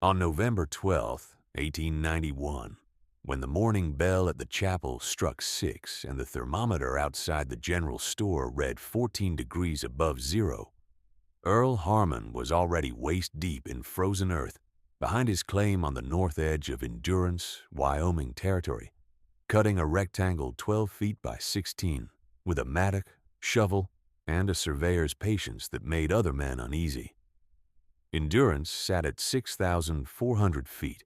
On November 12th, 1891, when the morning bell at the chapel struck 6 and the thermometer outside the general store read 14 degrees above zero, Earl Harmon was already waist-deep in frozen earth behind his claim on the north edge of Endurance, Wyoming territory, cutting a rectangle 12 feet by 16 with a mattock, shovel, and a surveyor's patience that made other men uneasy. Endurance sat at 6,400 feet,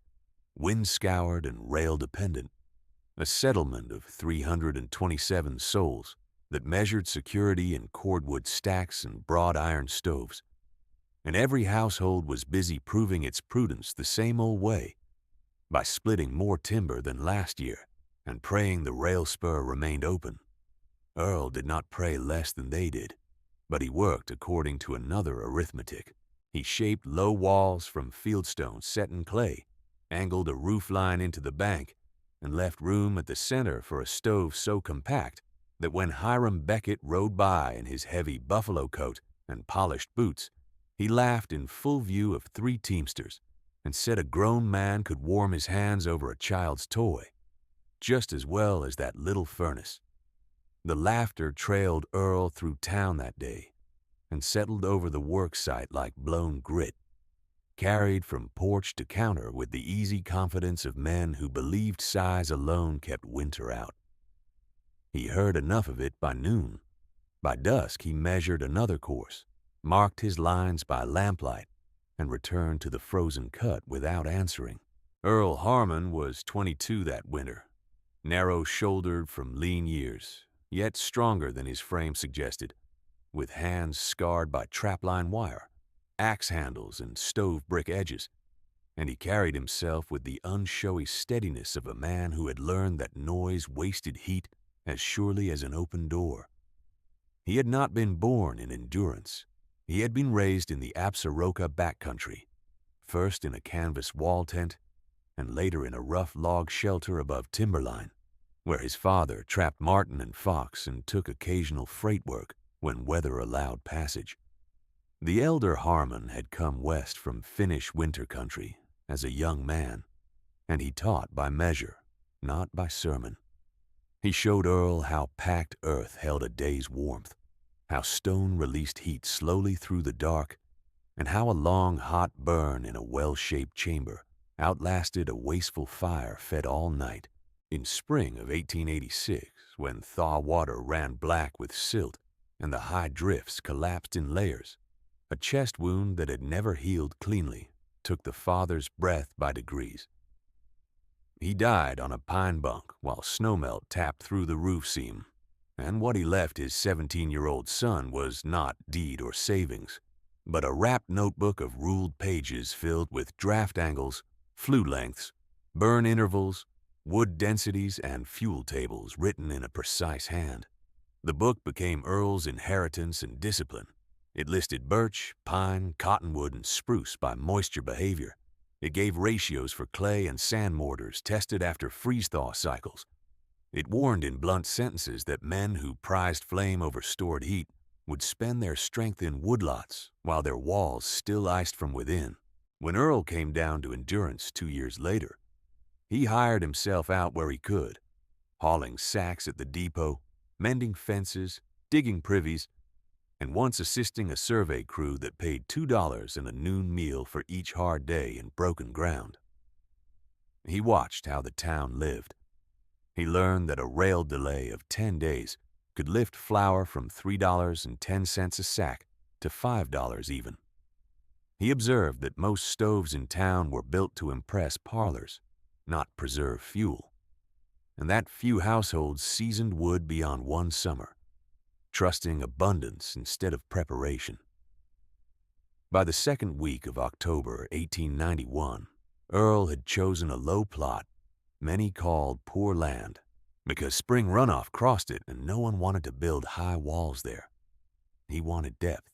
wind-scoured and rail-dependent, a settlement of 327 souls that measured security in cordwood stacks and broad iron stoves. And every household was busy proving its prudence the same old way, by splitting more timber than last year and praying the rail spur remained open. Earl did not pray less than they did, but he worked according to another arithmetic. He shaped low walls from fieldstones set in clay, angled a roof line into the bank, and left room at the center for a stove so compact that when Hiram Beckett rode by in his heavy buffalo coat and polished boots, he laughed in full view of 3 teamsters and said a grown man could warm his hands over a child's toy just as well as that little furnace. The laughter trailed Earl through town that day and settled over the work site like blown grit, carried from porch to counter with the easy confidence of men who believed size alone kept winter out. He heard enough of it by noon. By dusk he measured another course, marked his lines by lamplight, and returned to the frozen cut without answering. Earl Harmon was 22 that winter, narrow-shouldered from lean years, yet stronger than his frame suggested, with hands scarred by trapline wire, axe handles, and stove brick edges, and he carried himself with the unshowy steadiness of a man who had learned that noise wasted heat as surely as an open door. He had not been born in Endurance. He had been raised in the Absaroka backcountry, first in a canvas wall tent, and later in a rough log shelter above timberline, where his father trapped marten and fox and took occasional freight work when weather allowed passage. The elder Harmon had come west from Finnish winter country as a young man, and he taught by measure, not by sermon. He showed Earl how packed earth held a day's warmth, how stone released heat slowly through the dark, and how a long hot burn in a well-shaped chamber outlasted a wasteful fire fed all night. In spring of 1886, when thaw water ran black with silt and the high drifts collapsed in layers, a chest wound that had never healed cleanly took the father's breath by degrees. He died on a pine bunk while snowmelt tapped through the roof seam, and what he left his 17-year-old son was not deed or savings, but a wrapped notebook of ruled pages filled with draft angles, flue lengths, burn intervals, wood densities, and fuel tables written in a precise hand. The book became Earl's inheritance and discipline. It listed birch, pine, cottonwood, and spruce by moisture behavior. It gave ratios for clay and sand mortars tested after freeze-thaw cycles. It warned in blunt sentences that men who prized flame over stored heat would spend their strength in woodlots while their walls still iced from within. When Earl came down to Endurance 2 years later, he hired himself out where he could, hauling sacks at the depot, mending fences, digging privies, and once assisting a survey crew that paid $2 and a noon meal for each hard day in broken ground. He watched how the town lived. He learned that a rail delay of 10 days could lift flour from $3.10 a sack to $5 even. He observed that most stoves in town were built to impress parlors, not preserve fuel, and that few households seasoned wood beyond one summer, trusting abundance instead of preparation. By the second week of October 1891, Earl had chosen a low plot many called Poor Land because spring runoff crossed it and no one wanted to build high walls there. He wanted depth,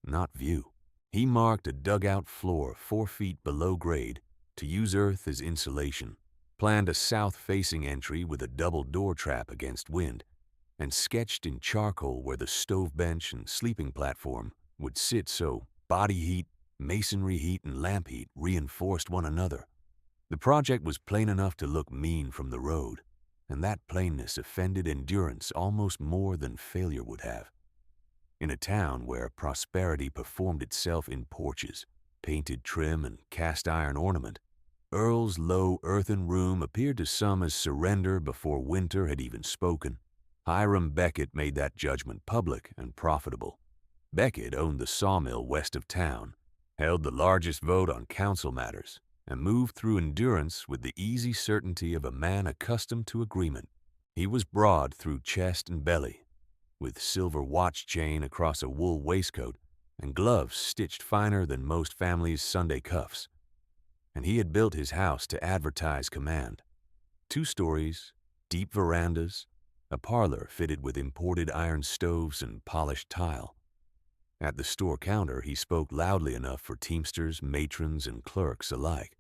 not view. He marked a dugout floor 4 feet below grade to use earth as insulation, planned a south-facing entry with a double door trap against wind, and sketched in charcoal where the stove bench and sleeping platform would sit so body heat, Masonry heat and lamp heat reinforced one another. The project was plain enough to look mean from the road, and that plainness offended endurance almost more than failure would have. In a town where prosperity performed itself in porches, painted trim and cast iron ornament, Earl's low earthen room appeared to some as surrender before winter had even spoken. Hiram Beckett made that judgment public and profitable. Beckett owned the sawmill west of town, held the largest vote on council matters, and moved through endurance with the easy certainty of a man accustomed to agreement. He was broad through chest and belly, with silver watch chain across a wool waistcoat and gloves stitched finer than most families' Sunday cuffs. And he had built his house to advertise command. 2 stories, deep verandas, a parlor fitted with imported iron stoves and polished tile. At the store counter, he spoke loudly enough for teamsters, matrons, and clerks alike.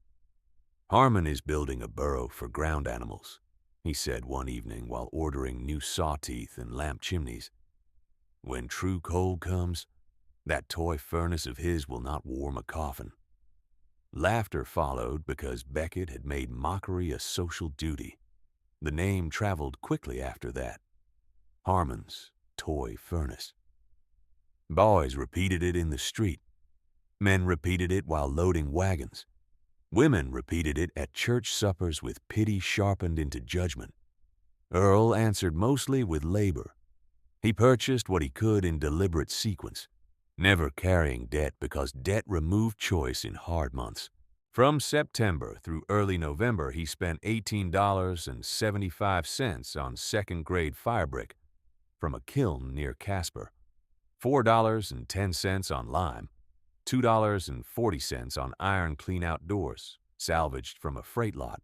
"Harmon is building a burrow for ground animals," he said one evening while ordering new saw teeth and lamp chimneys. "When true cold comes, that toy furnace of his will not warm a coffin." Laughter followed because Beckett had made mockery a social duty. The name traveled quickly after that. Harmon's toy furnace. Boys repeated it in the street. Men repeated it while loading wagons. Women repeated it at church suppers with pity sharpened into judgment. Earl answered mostly with labor. He purchased what he could in deliberate sequence, never carrying debt because debt removed choice in hard months. From September through early November, he spent $18.75 on second-grade firebrick from a kiln near Casper, $4.10 on lime, $2.40 on iron clean outdoors, salvaged from a freight lot,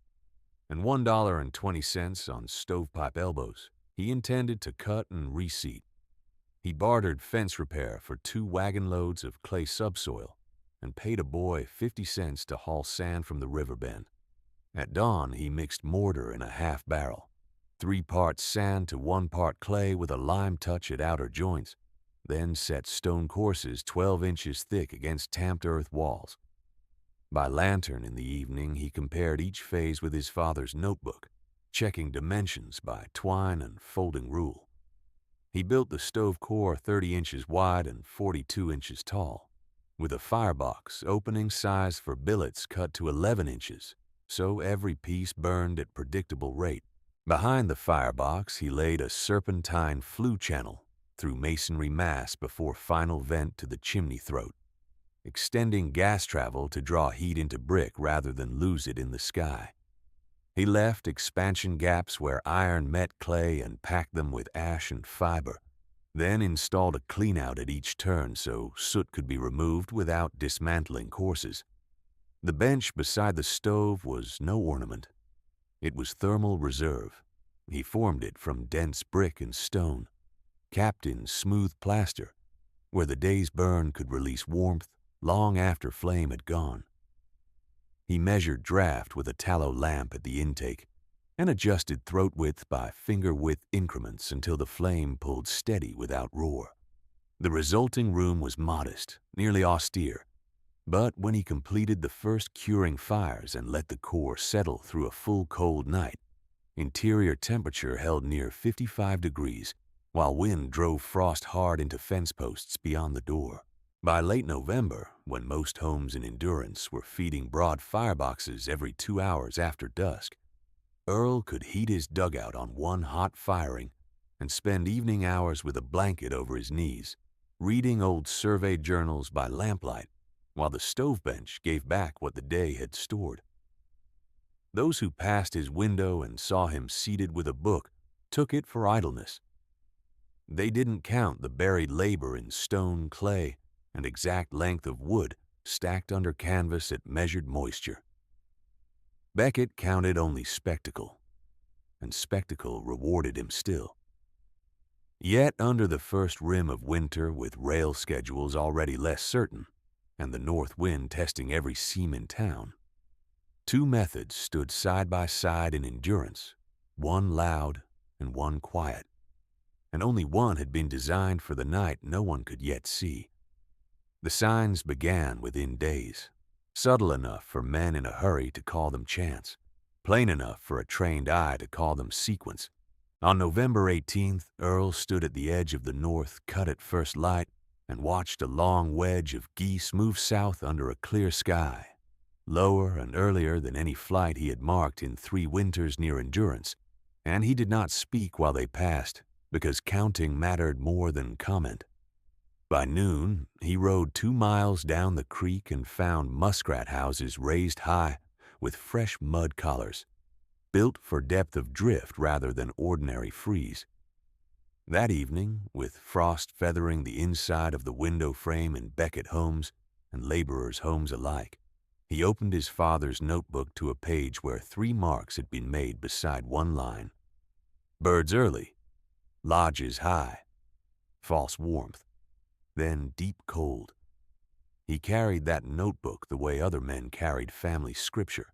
and $1.20 on stovepipe elbows he intended to cut and reseat. He bartered fence repair for 2 wagon loads of clay subsoil and paid a boy 50 cents to haul sand from the river bend. At dawn, he mixed mortar in a half barrel, 3 parts sand to 1 part clay with a lime touch at outer joints, then set stone courses 12 inches thick against tamped earth walls. By lantern in the evening, he compared each phase with his father's notebook, checking dimensions by twine and folding rule. He built the stove core 30 inches wide and 42 inches tall, with a firebox opening size for billets cut to 11 inches, so every piece burned at predictable rate. Behind the firebox, he laid a serpentine flue channel through masonry mass before final vent to the chimney throat, extending gas travel to draw heat into brick rather than lose it in the sky. He left expansion gaps where iron met clay and packed them with ash and fiber, then installed a cleanout at each turn so soot could be removed without dismantling courses. The bench beside the stove was no ornament. It was thermal reserve. He formed it from dense brick and stone, capped in smooth plaster, where the day's burn could release warmth long after flame had gone. He measured draft with a tallow lamp at the intake and adjusted throat width by finger-width increments until the flame pulled steady without roar. The resulting room was modest, nearly austere, but when he completed the first curing fires and let the core settle through a full cold night, interior temperature held near 55 degrees, while wind drove frost hard into fence posts beyond the door. By late November, when most homes in Endurance were feeding broad fireboxes every 2 hours after dusk, Earl could heat his dugout on one hot firing and spend evening hours with a blanket over his knees, reading old survey journals by lamplight, while the stove bench gave back what the day had stored. Those who passed his window and saw him seated with a book took it for idleness. They didn't count the buried labor in stone, clay, and exact length of wood stacked under canvas at measured moisture. Beckett counted only spectacle, and spectacle rewarded him still. Yet under the first rim of winter, with rail schedules already less certain, and the north wind testing every seam in town, 2 methods stood side by side in Endurance, one loud and one quiet, and only one had been designed for the night no one could yet see. The signs began within days, subtle enough for men in a hurry to call them chance, plain enough for a trained eye to call them sequence. On November 18th, Earl stood at the edge of the north cut at first light and watched a long wedge of geese move south under a clear sky, lower and earlier than any flight he had marked in 3 winters near Endurance, and he did not speak while they passed because counting mattered more than comment. By noon, he rode 2 miles down the creek and found muskrat houses raised high with fresh mud collars, built for depth of drift rather than ordinary freeze. That evening, with frost feathering the inside of the window frame in Beckett homes and laborers' homes alike, he opened his father's notebook to a page where 3 marks had been made beside one line. Birds early, lodges high, false warmth, then deep cold. He carried that notebook the way other men carried family scripture,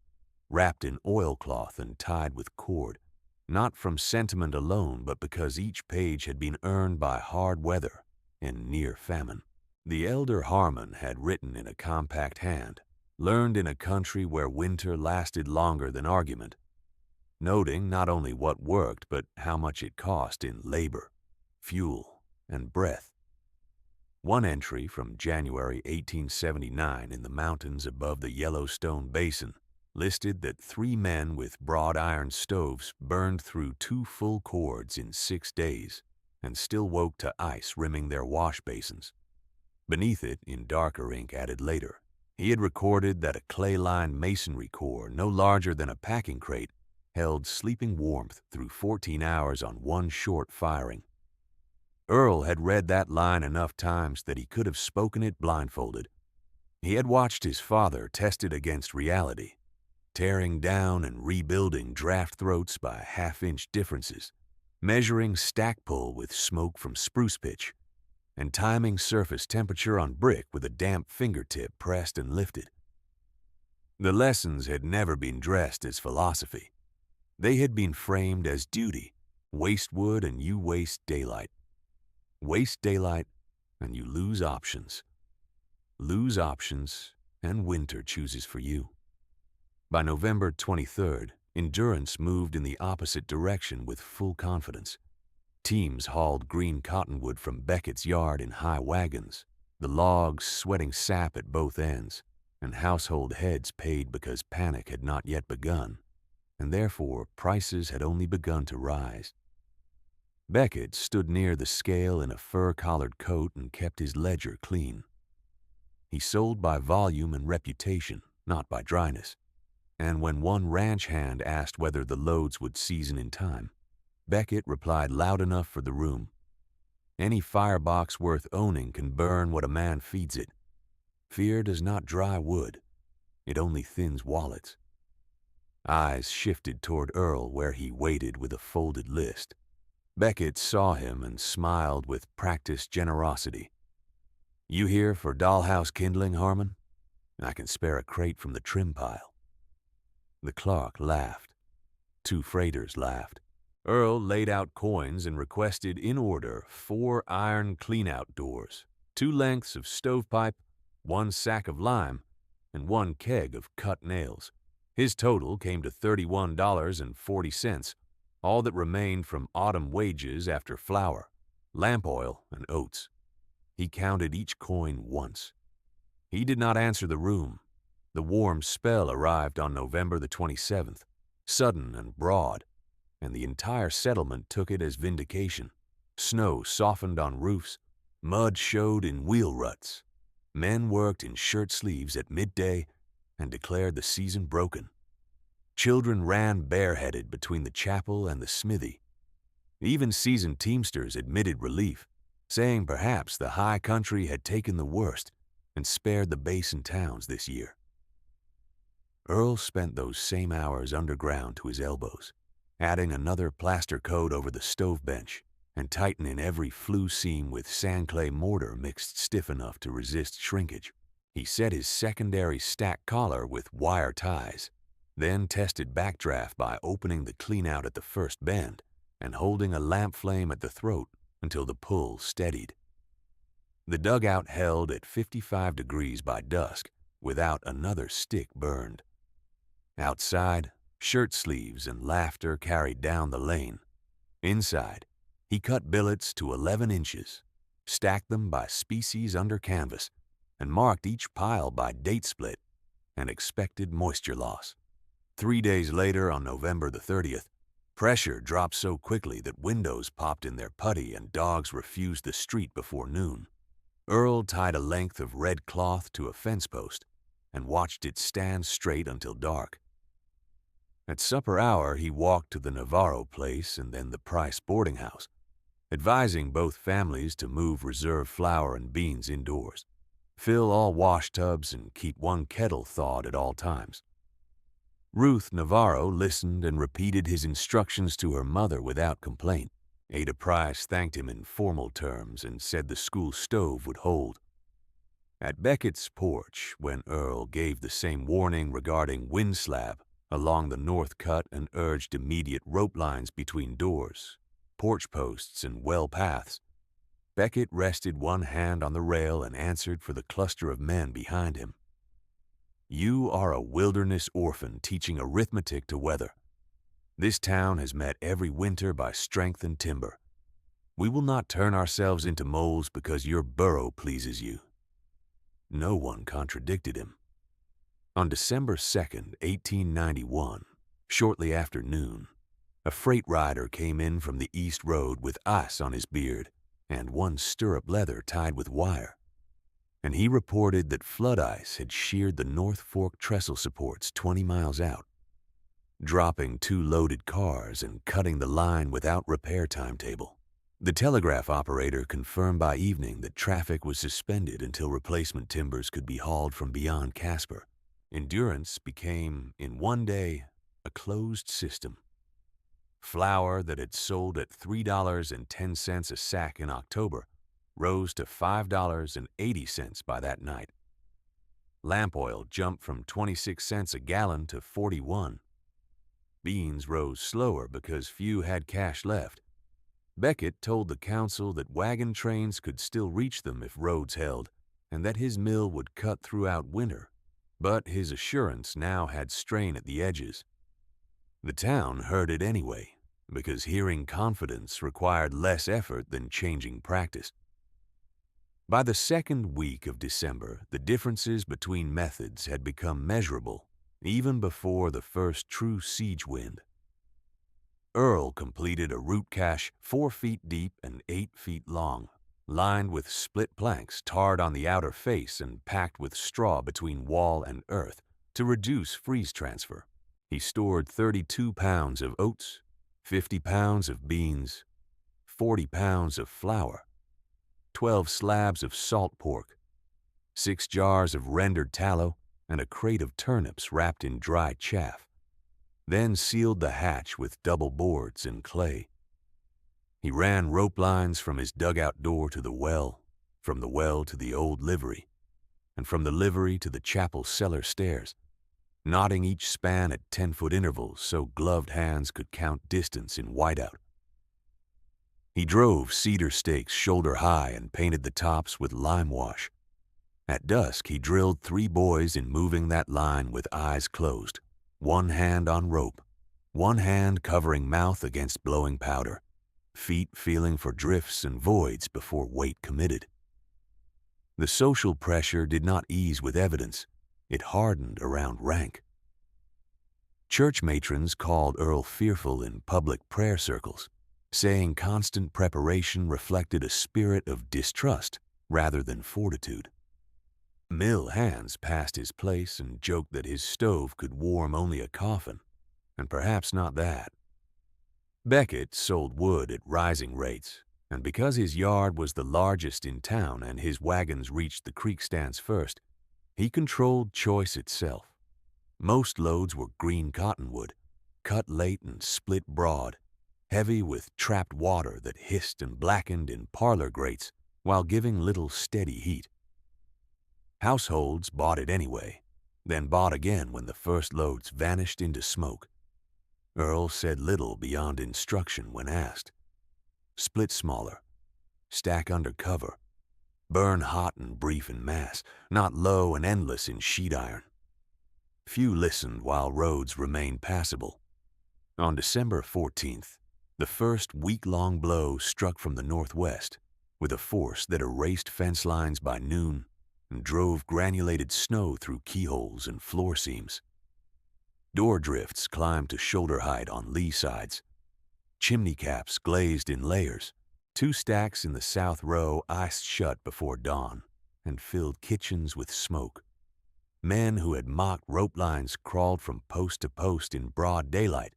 wrapped in oilcloth and tied with cord, not from sentiment alone, but because each page had been earned by hard weather and near famine. The elder Harmon had written in a compact hand, learned in a country where winter lasted longer than argument, noting not only what worked but how much it cost in labor, fuel, and breath. One entry from January 1879 in the mountains above the Yellowstone Basin listed that 3 men with broad iron stoves burned through 2 full cords in 6 days and still woke to ice rimming their wash basins. Beneath it, in darker ink added later, he had recorded that a clay-lined masonry core no larger than a packing crate held sleeping warmth through 14 hours on one short firing. Earl had read that line enough times that he could have spoken it blindfolded. He had watched his father test it against reality, tearing down and rebuilding draft throats by half-inch differences, measuring stack pull with smoke from spruce pitch, and timing surface temperature on brick with a damp fingertip pressed and lifted. The lessons had never been dressed as philosophy. They had been framed as duty. Waste wood and you waste daylight. Waste daylight and you lose options. Lose options and winter chooses for you. By November 23rd, Endurance moved in the opposite direction with full confidence. Teams hauled green cottonwood from Beckett's yard in high wagons, the logs sweating sap at both ends, and household heads paid because panic had not yet begun, and therefore prices had only begun to rise. Beckett stood near the scale in a fur-collared coat and kept his ledger clean. He sold by volume and reputation, not by dryness, and when one ranch hand asked whether the loads would season in time, Beckett replied loud enough for the room. Any firebox worth owning can burn what a man feeds it. Fear does not dry wood. It only thins wallets. Eyes shifted toward Earl where he waited with a folded list. Beckett saw him and smiled with practiced generosity. "You here for dollhouse kindling, Harmon? I can spare a crate from the trim pile." The clerk laughed. 2 freighters laughed. Earl laid out coins and requested in order 4 iron clean-out doors, 2 lengths of stovepipe, 1 sack of lime, and 1 keg of cut nails. His total came to $31.40, all that remained from autumn wages after flour, lamp oil, and oats. He counted each coin once. He did not answer the room. The warm spell arrived on November the 27th, sudden and broad, and the entire settlement took it as vindication. Snow softened on roofs, mud showed in wheel ruts. Men worked in shirt sleeves at midday and declared the season broken. Children ran bareheaded between the chapel and the smithy. Even seasoned teamsters admitted relief, saying perhaps the high country had taken the worst and spared the basin towns this year. Earl spent those same hours underground to his elbows, adding another plaster coat over the stove bench and tightening every flue seam with sand-clay mortar mixed stiff enough to resist shrinkage. He set his secondary stack collar with wire ties, then tested backdraft by opening the clean-out at the first bend and holding a lamp flame at the throat until the pull steadied. The dugout held at 55 degrees by dusk, without another stick burned. Outside, shirt sleeves and laughter carried down the lane. Inside, he cut billets to 11 inches, stacked them by species under canvas, and marked each pile by date split and expected moisture loss. 3 days later, on November the 30th, pressure dropped so quickly that windows popped in their putty and dogs refused the street before noon. Earl tied a length of red cloth to a fence post and watched it stand straight until dark. At supper hour, he walked to the Navarro place and then the Price boarding house, advising both families to move reserve flour and beans indoors, fill all wash tubs, and keep one kettle thawed at all times. Ruth Navarro listened and repeated his instructions to her mother without complaint. Ada Price thanked him in formal terms and said the school stove would hold. At Beckett's porch, when Earl gave the same warning regarding wind slab along the north cut and urged immediate rope lines between doors, porch posts, and well paths, Beckett rested one hand on the rail and answered for the cluster of men behind him. You are a wilderness orphan teaching arithmetic to weather. This town has met every winter by strength and timber. We will not turn ourselves into moles because your burrow pleases you. No one contradicted him. On December 2nd, 1891, shortly after noon, a freight rider came in from the East Road with ice on his beard and one stirrup leather tied with wire, and he reported that flood ice had sheared the North Fork trestle supports 20 miles out, dropping 2 loaded cars and cutting the line without repair timetable. The telegraph operator confirmed by evening that traffic was suspended until replacement timbers could be hauled from beyond Casper. Endurance became, in one day, a closed system. Flour that had sold at $3.10 a sack in October rose to $5.80 by that night. Lamp oil jumped from 26 cents a gallon to 41. Beans rose slower because few had cash left. Beckett told the council that wagon trains could still reach them if roads held, and that his mill would cut throughout winter, but his assurance now had strain at the edges. The town heard it anyway, because hearing confidence required less effort than changing practice. By the second week of December, the differences between methods had become measurable, even before the first true siege wind. Earl completed a root cache 4 feet deep and 8 feet long, lined with split planks tarred on the outer face and packed with straw between wall and earth to reduce freeze transfer. He stored 32 pounds of oats, 50 pounds of beans, 40 pounds of flour, 12 slabs of salt pork, 6 jars of rendered tallow, and a crate of turnips wrapped in dry chaff, then sealed the hatch with double boards and clay. He ran rope lines from his dugout door to the well, from the well to the old livery, and from the livery to the chapel cellar stairs, knotting each span at 10-foot intervals so gloved hands could count distance in whiteout. He drove cedar stakes shoulder high and painted the tops with lime wash. At dusk, he drilled 3 boys in moving that line with eyes closed, one hand on rope, one hand covering mouth against blowing powder, feet feeling for drifts and voids before weight committed. The social pressure did not ease with evidence. It hardened around rank. Church matrons called Earl fearful in public prayer circles, saying constant preparation reflected a spirit of distrust rather than fortitude. Mill hands passed his place and joked that his stove could warm only a coffin, and perhaps not that. Beckett sold wood at rising rates, and because his yard was the largest in town and his wagons reached the creek stands first, he controlled choice itself. Most loads were green cottonwood, cut late and split broad, heavy with trapped water that hissed and blackened in parlor grates while giving little steady heat. Households bought it anyway, then bought again when the first loads vanished into smoke. Earl said little beyond instruction when asked. Split smaller, stack under cover, Burn hot and brief in mass, not low and endless in sheet iron. Few listened while roads remained passable. On December 14th, the first week-long blow struck from the northwest with a force that erased fence lines by noon and drove granulated snow through keyholes and floor seams. Door drifts climbed to shoulder height on lee sides. Chimney caps glazed in layers. 2 stacks in the south row iced shut before dawn and filled kitchens with smoke. Men who had mocked rope lines crawled from post to post in broad daylight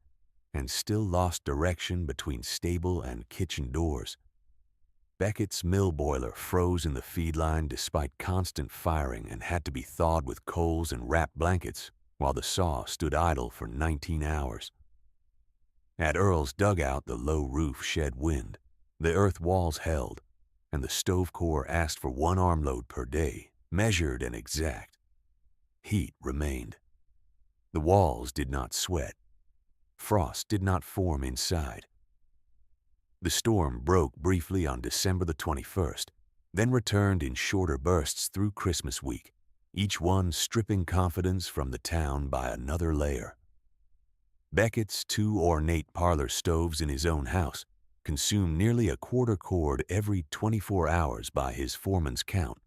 and still lost direction between stable and kitchen doors. Beckett's mill boiler froze in the feed line despite constant firing and had to be thawed with coals and wrapped blankets, while the saw stood idle for 19 hours. At Earl's dugout, the low roof shed wind. The earth walls held, and the stove core asked for 1 armload per day, measured and exact. Heat remained. The walls did not sweat. Frost did not form inside. The storm broke briefly on December the 21st, then returned in shorter bursts through Christmas week, each one stripping confidence from the town by another layer. Beckett's 2 ornate parlor stoves in his own house consumed nearly a quarter cord every 24 hours by his foreman's count,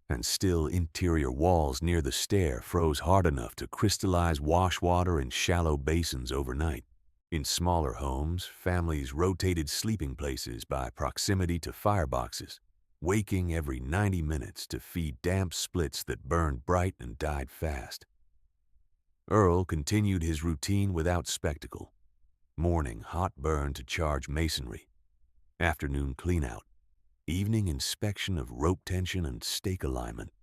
and still interior walls near the stair froze hard enough to crystallize wash water in shallow basins overnight. In smaller homes, families rotated sleeping places by proximity to fireboxes, waking every 90 minutes to feed damp splits that burned bright and died fast. Earl continued his routine without spectacle. Morning hot burn to charge masonry, afternoon cleanout, evening inspection of rope tension and stake alignment.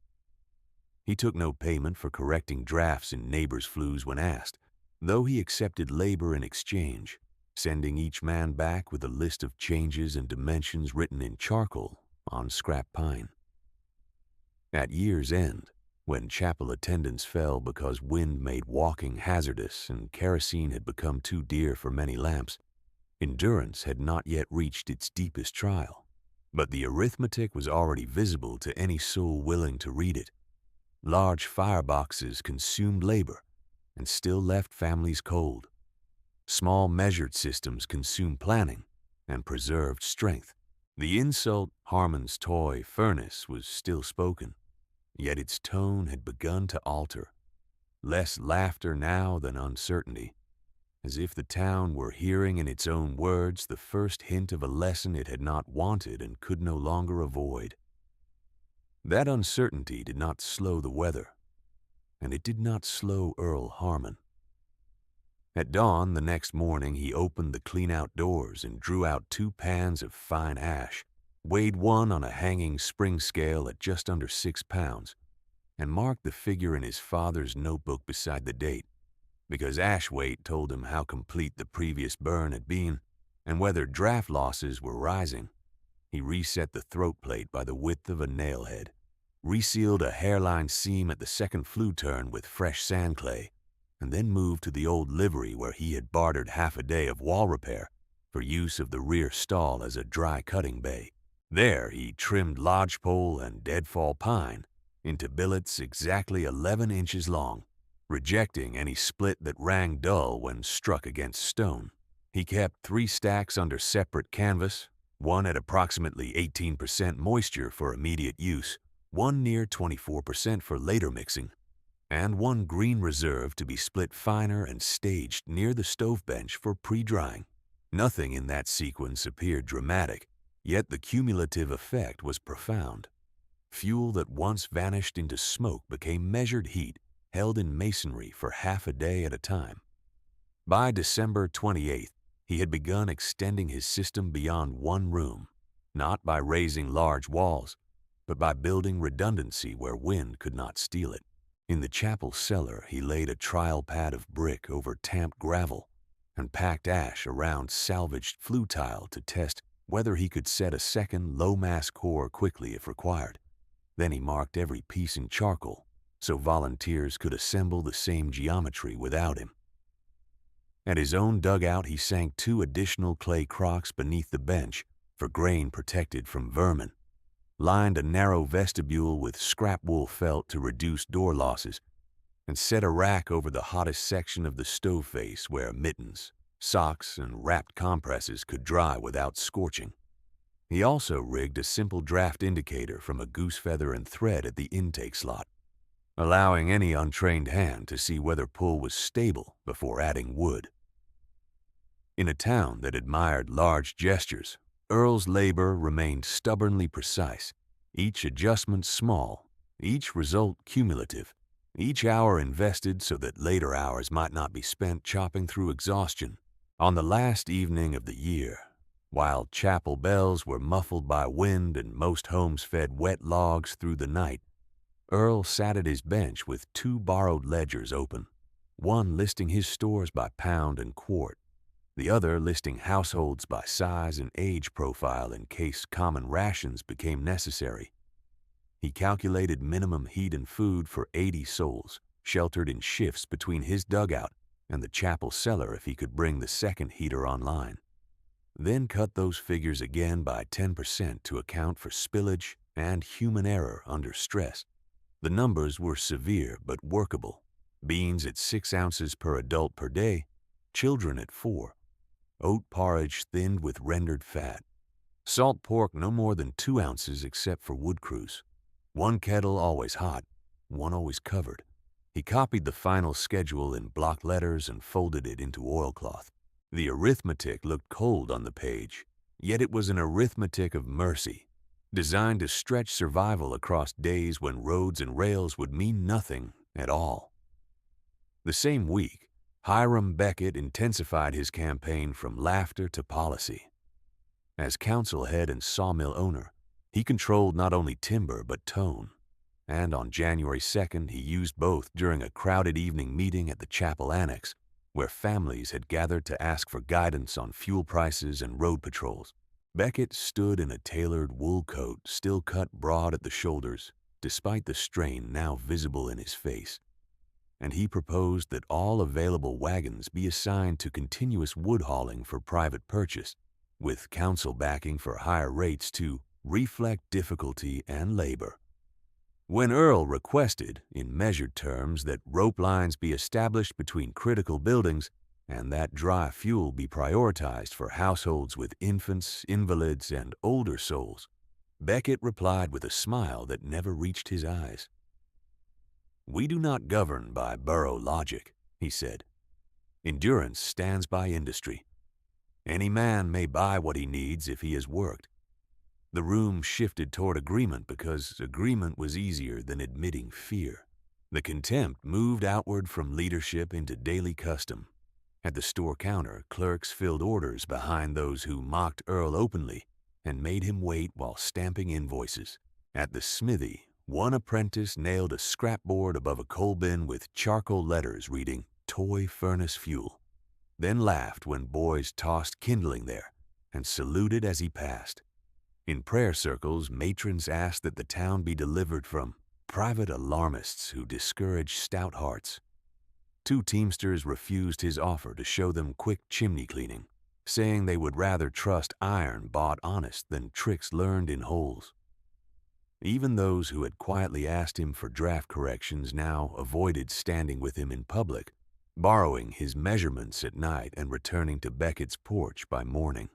He took no payment for correcting drafts in neighbors' flues when asked, though he accepted labor in exchange, sending each man back with a list of changes and dimensions written in charcoal on scrap pine. At year's end, when chapel attendance fell because wind made walking hazardous and kerosene had become too dear for many lamps, endurance had not yet reached its deepest trial, but the arithmetic was already visible to any soul willing to read it. Large fireboxes consumed labor and still left families cold. Small measured systems consumed planning and preserved strength. The insult, Harmon's toy furnace, was still spoken, yet its tone had begun to alter. Less laughter now than uncertainty, as if the town were hearing in its own words the first hint of a lesson it had not wanted and could no longer avoid. That uncertainty did not slow the weather, and it did not slow Earl Harmon. At dawn the next morning he opened the clean-out doors and drew out 2 pans of fine ash, weighed one on a hanging spring scale at just under 6 pounds, and marked the figure in his father's notebook beside the date, because ash weight told him how complete the previous burn had been and whether draft losses were rising. He reset the throat plate by the width of a nail head, resealed a hairline seam at the second flue turn with fresh sand clay, and then moved to the old livery where he had bartered half a day of wall repair for use of the rear stall as a dry cutting bay. There he trimmed lodgepole and deadfall pine into billets exactly 11 inches long, rejecting any split that rang dull when struck against stone. He kept 3 stacks under separate canvas, one at approximately 18% moisture for immediate use, one near 24% for later mixing, and one green reserve to be split finer and staged near the stove bench for pre-drying. Nothing in that sequence appeared dramatic, yet the cumulative effect was profound. Fuel that once vanished into smoke became measured heat held in masonry for half a day at a time. By December 28th, he had begun extending his system beyond one room, not by raising large walls, but by building redundancy where wind could not steal it. In the chapel cellar, he laid a trial pad of brick over tamped gravel and packed ash around salvaged flue tile to test whether he could set a second low-mass core quickly if required. Then he marked every piece in charcoal so volunteers could assemble the same geometry without him. At his own dugout, he sank 2 additional clay crocks beneath the bench for grain protected from vermin. lined a narrow vestibule with scrap wool felt to reduce door losses, and set a rack over the hottest section of the stove face where mittens, socks, and wrapped compresses could dry without scorching. He also rigged a simple draft indicator from a goose feather and thread at the intake slot, allowing any untrained hand to see whether pull was stable before adding wood. In a town that admired large gestures, Earl's labor remained stubbornly precise, each adjustment small, each result cumulative, each hour invested so that later hours might not be spent chopping through exhaustion. On the last evening of the year, while chapel bells were muffled by wind and most homes fed wet logs through the night, Earl sat at his bench with 2 borrowed ledgers open, one listing his stores by pound and quart, the other listing households by size and age profile in case common rations became necessary. He calculated minimum heat and food for 80 souls, sheltered in shifts between his dugout and the chapel cellar if he could bring the second heater online. Then cut those figures again by 10% to account for spillage and human error under stress. The numbers were severe but workable. Beans at 6 ounces per adult per day, children at 4. Oat porridge thinned with rendered fat. Salt pork no more than 2 ounces except for wood crews. 1 kettle always hot, 1 always covered. He copied the final schedule in block letters and folded it into oilcloth. The arithmetic looked cold on the page, yet it was an arithmetic of mercy, designed to stretch survival across days when roads and rails would mean nothing at all. The same week, Hiram Beckett intensified his campaign from laughter to policy. As council head and sawmill owner, he controlled not only timber but tone, and on January 2nd he used both during a crowded evening meeting at the chapel annex, where families had gathered to ask for guidance on fuel prices and road patrols. Beckett stood in a tailored wool coat still cut broad at the shoulders, despite the strain now visible in his face, and he proposed that all available wagons be assigned to continuous wood hauling for private purchase, with council backing for higher rates to reflect difficulty and labor. When Earl requested, in measured terms, that rope lines be established between critical buildings and that dry fuel be prioritized for households with infants, invalids, and older souls, Beckett replied with a smile that never reached his eyes. "We do not govern by borough logic," he said. "Endurance stands by industry. Any man may buy what he needs if he has worked." The room shifted toward agreement because agreement was easier than admitting fear. The contempt moved outward from leadership into daily custom. At the store counter, clerks filled orders behind those who mocked Earl openly and made him wait while stamping invoices. At the smithy, one apprentice nailed a scrapboard above a coal bin with charcoal letters reading "Toy Furnace Fuel," then laughed when boys tossed kindling there and saluted as he passed. In prayer circles, matrons asked that the town be delivered from private alarmists who discourage stout hearts. 2 teamsters refused his offer to show them quick chimney cleaning, saying they would rather trust iron bought honest than tricks learned in holes. Even those who had quietly asked him for draft corrections now avoided standing with him in public, borrowing his measurements at night and returning to Beckett's porch by morning.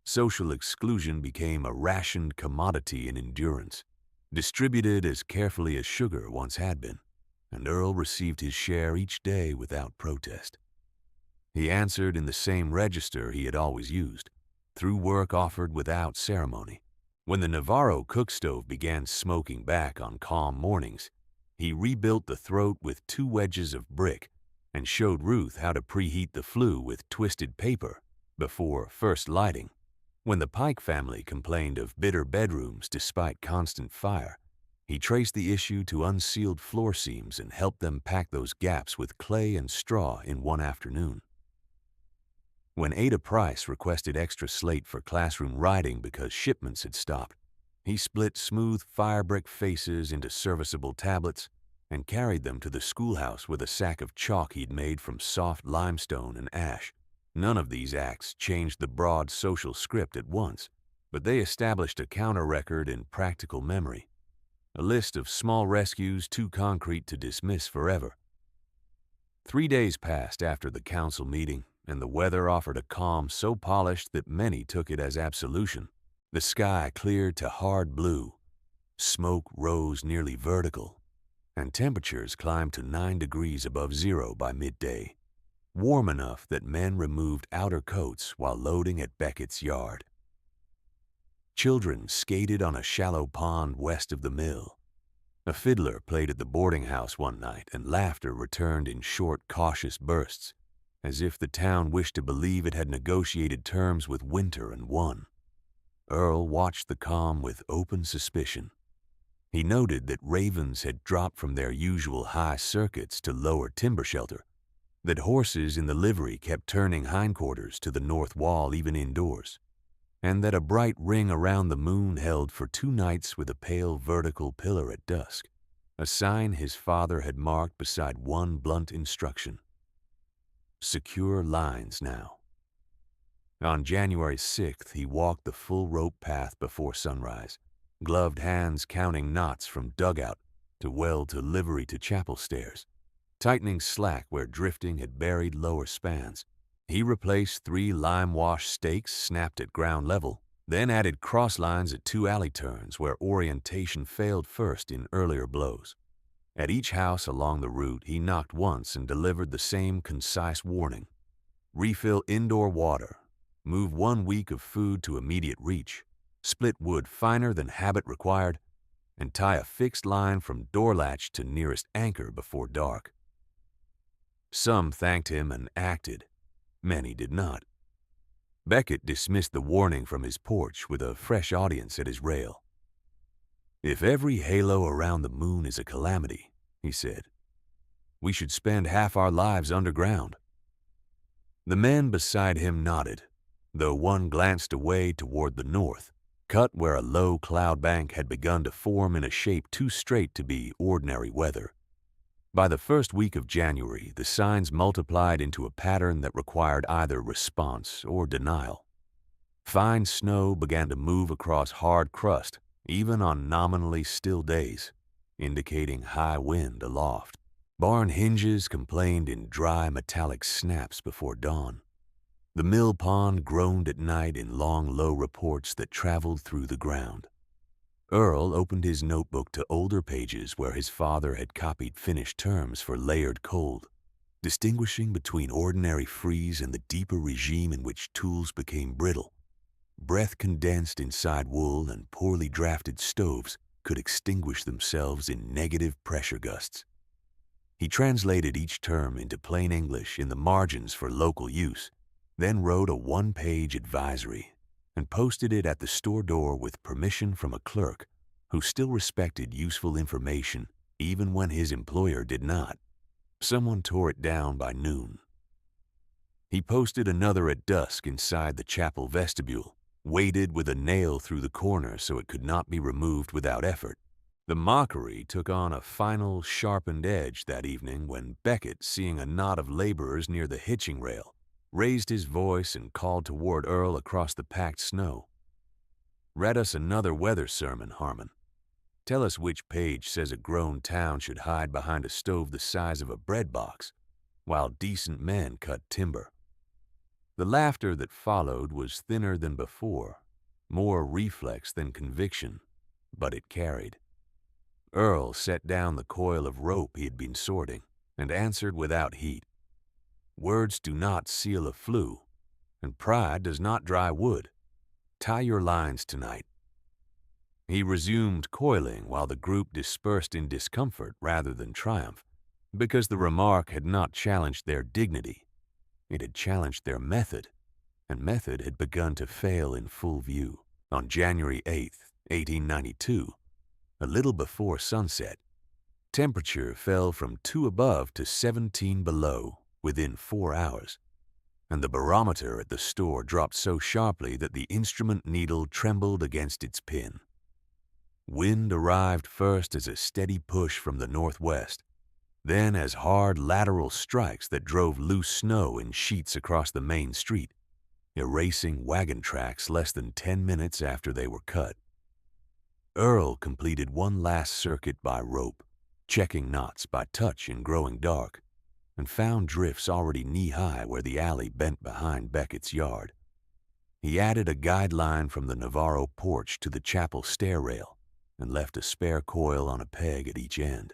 Social exclusion became a rationed commodity in endurance, distributed as carefully as sugar once had been, and Earl received his share each day without protest. He answered in the same register he had always used, through work offered without ceremony. When the Navarro cook stove began smoking back on calm mornings, he rebuilt the throat with 2 wedges of brick and showed Ruth how to preheat the flue with twisted paper before first lighting. When the Pike family complained of bitter bedrooms despite constant fire, he traced the issue to unsealed floor seams and helped them pack those gaps with clay and straw in one afternoon. When Ada Price requested extra slate for classroom writing because shipments had stopped, he split smooth firebrick faces into serviceable tablets and carried them to the schoolhouse with a sack of chalk he'd made from soft limestone and ash. None of these acts changed the broad social script at once, but they established a counter-record in practical memory, a list of small rescues too concrete to dismiss forever. 3 days passed after the council meeting, and the weather offered a calm so polished that many took it as absolution. The sky cleared to hard blue, smoke rose nearly vertical, and temperatures climbed to 9 degrees above zero by midday, warm enough that men removed outer coats while loading at Beckett's yard. Children skated on a shallow pond west of the mill. A fiddler played at the boarding house one night, and laughter returned in short, cautious bursts, as if the town wished to believe it had negotiated terms with winter and won. Earl watched the calm with open suspicion. He noted that ravens had dropped from their usual high circuits to lower timber shelter, that horses in the livery kept turning hindquarters to the north wall even indoors, and that a bright ring around the moon held for 2 nights with a pale vertical pillar at dusk, a sign his father had marked beside one blunt instruction: secure lines now. On January 6th, he walked the full rope path before sunrise, gloved hands counting knots from dugout to well to livery to chapel stairs, tightening slack where drifting had buried lower spans. He replaced 3 lime-wash stakes snapped at ground level, then added cross lines at 2 alley turns where orientation failed first in earlier blows. At each house along the route, he knocked once and delivered the same concise warning: refill indoor water, move 1 week of food to immediate reach, split wood finer than habit required, and tie a fixed line from door latch to nearest anchor before dark. Some thanked him and acted. Many did not. Beckett dismissed the warning from his porch with a fresh audience at his rail. "If every halo around the moon is a calamity," he said, "we should spend half our lives underground." The men beside him nodded, though one glanced away toward the north, cut where a low cloud bank had begun to form in a shape too straight to be ordinary weather. By the first week of January, the signs multiplied into a pattern that required either response or denial. Fine snow began to move across hard crust, even on nominally still days, indicating high wind aloft. Barn hinges complained in dry metallic snaps before dawn. The mill pond groaned at night in long, low reports that traveled through the ground. Earl opened his notebook to older pages where his father had copied finished terms for layered cold, distinguishing between ordinary freeze and the deeper regime in which tools became brittle. Breath condensed inside wool and poorly drafted stoves could extinguish themselves in negative pressure gusts. He translated each term into plain English in the margins for local use, then wrote a 1-page advisory and posted it at the store door with permission from a clerk who still respected useful information even when his employer did not. Someone tore it down by noon. He posted another at dusk inside the chapel vestibule, weighted with a nail through the corner so it could not be removed without effort. The mockery took on a final, sharpened edge that evening when Beckett, seeing a knot of laborers near the hitching rail, raised his voice and called toward Earl across the packed snow. "Read us another weather sermon, Harmon. Tell us which page says a grown town should hide behind a stove the size of a bread box, while decent men cut timber." The laughter that followed was thinner than before, more reflex than conviction, but it carried. Earl set down the coil of rope he had been sorting and answered without heat: "Words do not seal a flue, and pride does not dry wood. Tie your lines tonight." He resumed coiling while the group dispersed in discomfort rather than triumph, because the remark had not challenged their dignity. It had challenged their method, and method had begun to fail in full view. On January 8th, 1892, a little before sunset, temperature fell from 2 above to 17 below within 4 hours, and the barometer at the store dropped so sharply that the instrument needle trembled against its pin. Wind arrived first as a steady push from the northwest, then as hard lateral strikes that drove loose snow in sheets across the main street. erasing wagon tracks less than 10 minutes after they were cut. Earl completed one last circuit by rope, checking knots by touch in growing dark, and found drifts already knee-high where the alley bent behind Beckett's yard. He added a guideline from the Navarro porch to the chapel stair rail and left a spare coil on a peg at each end.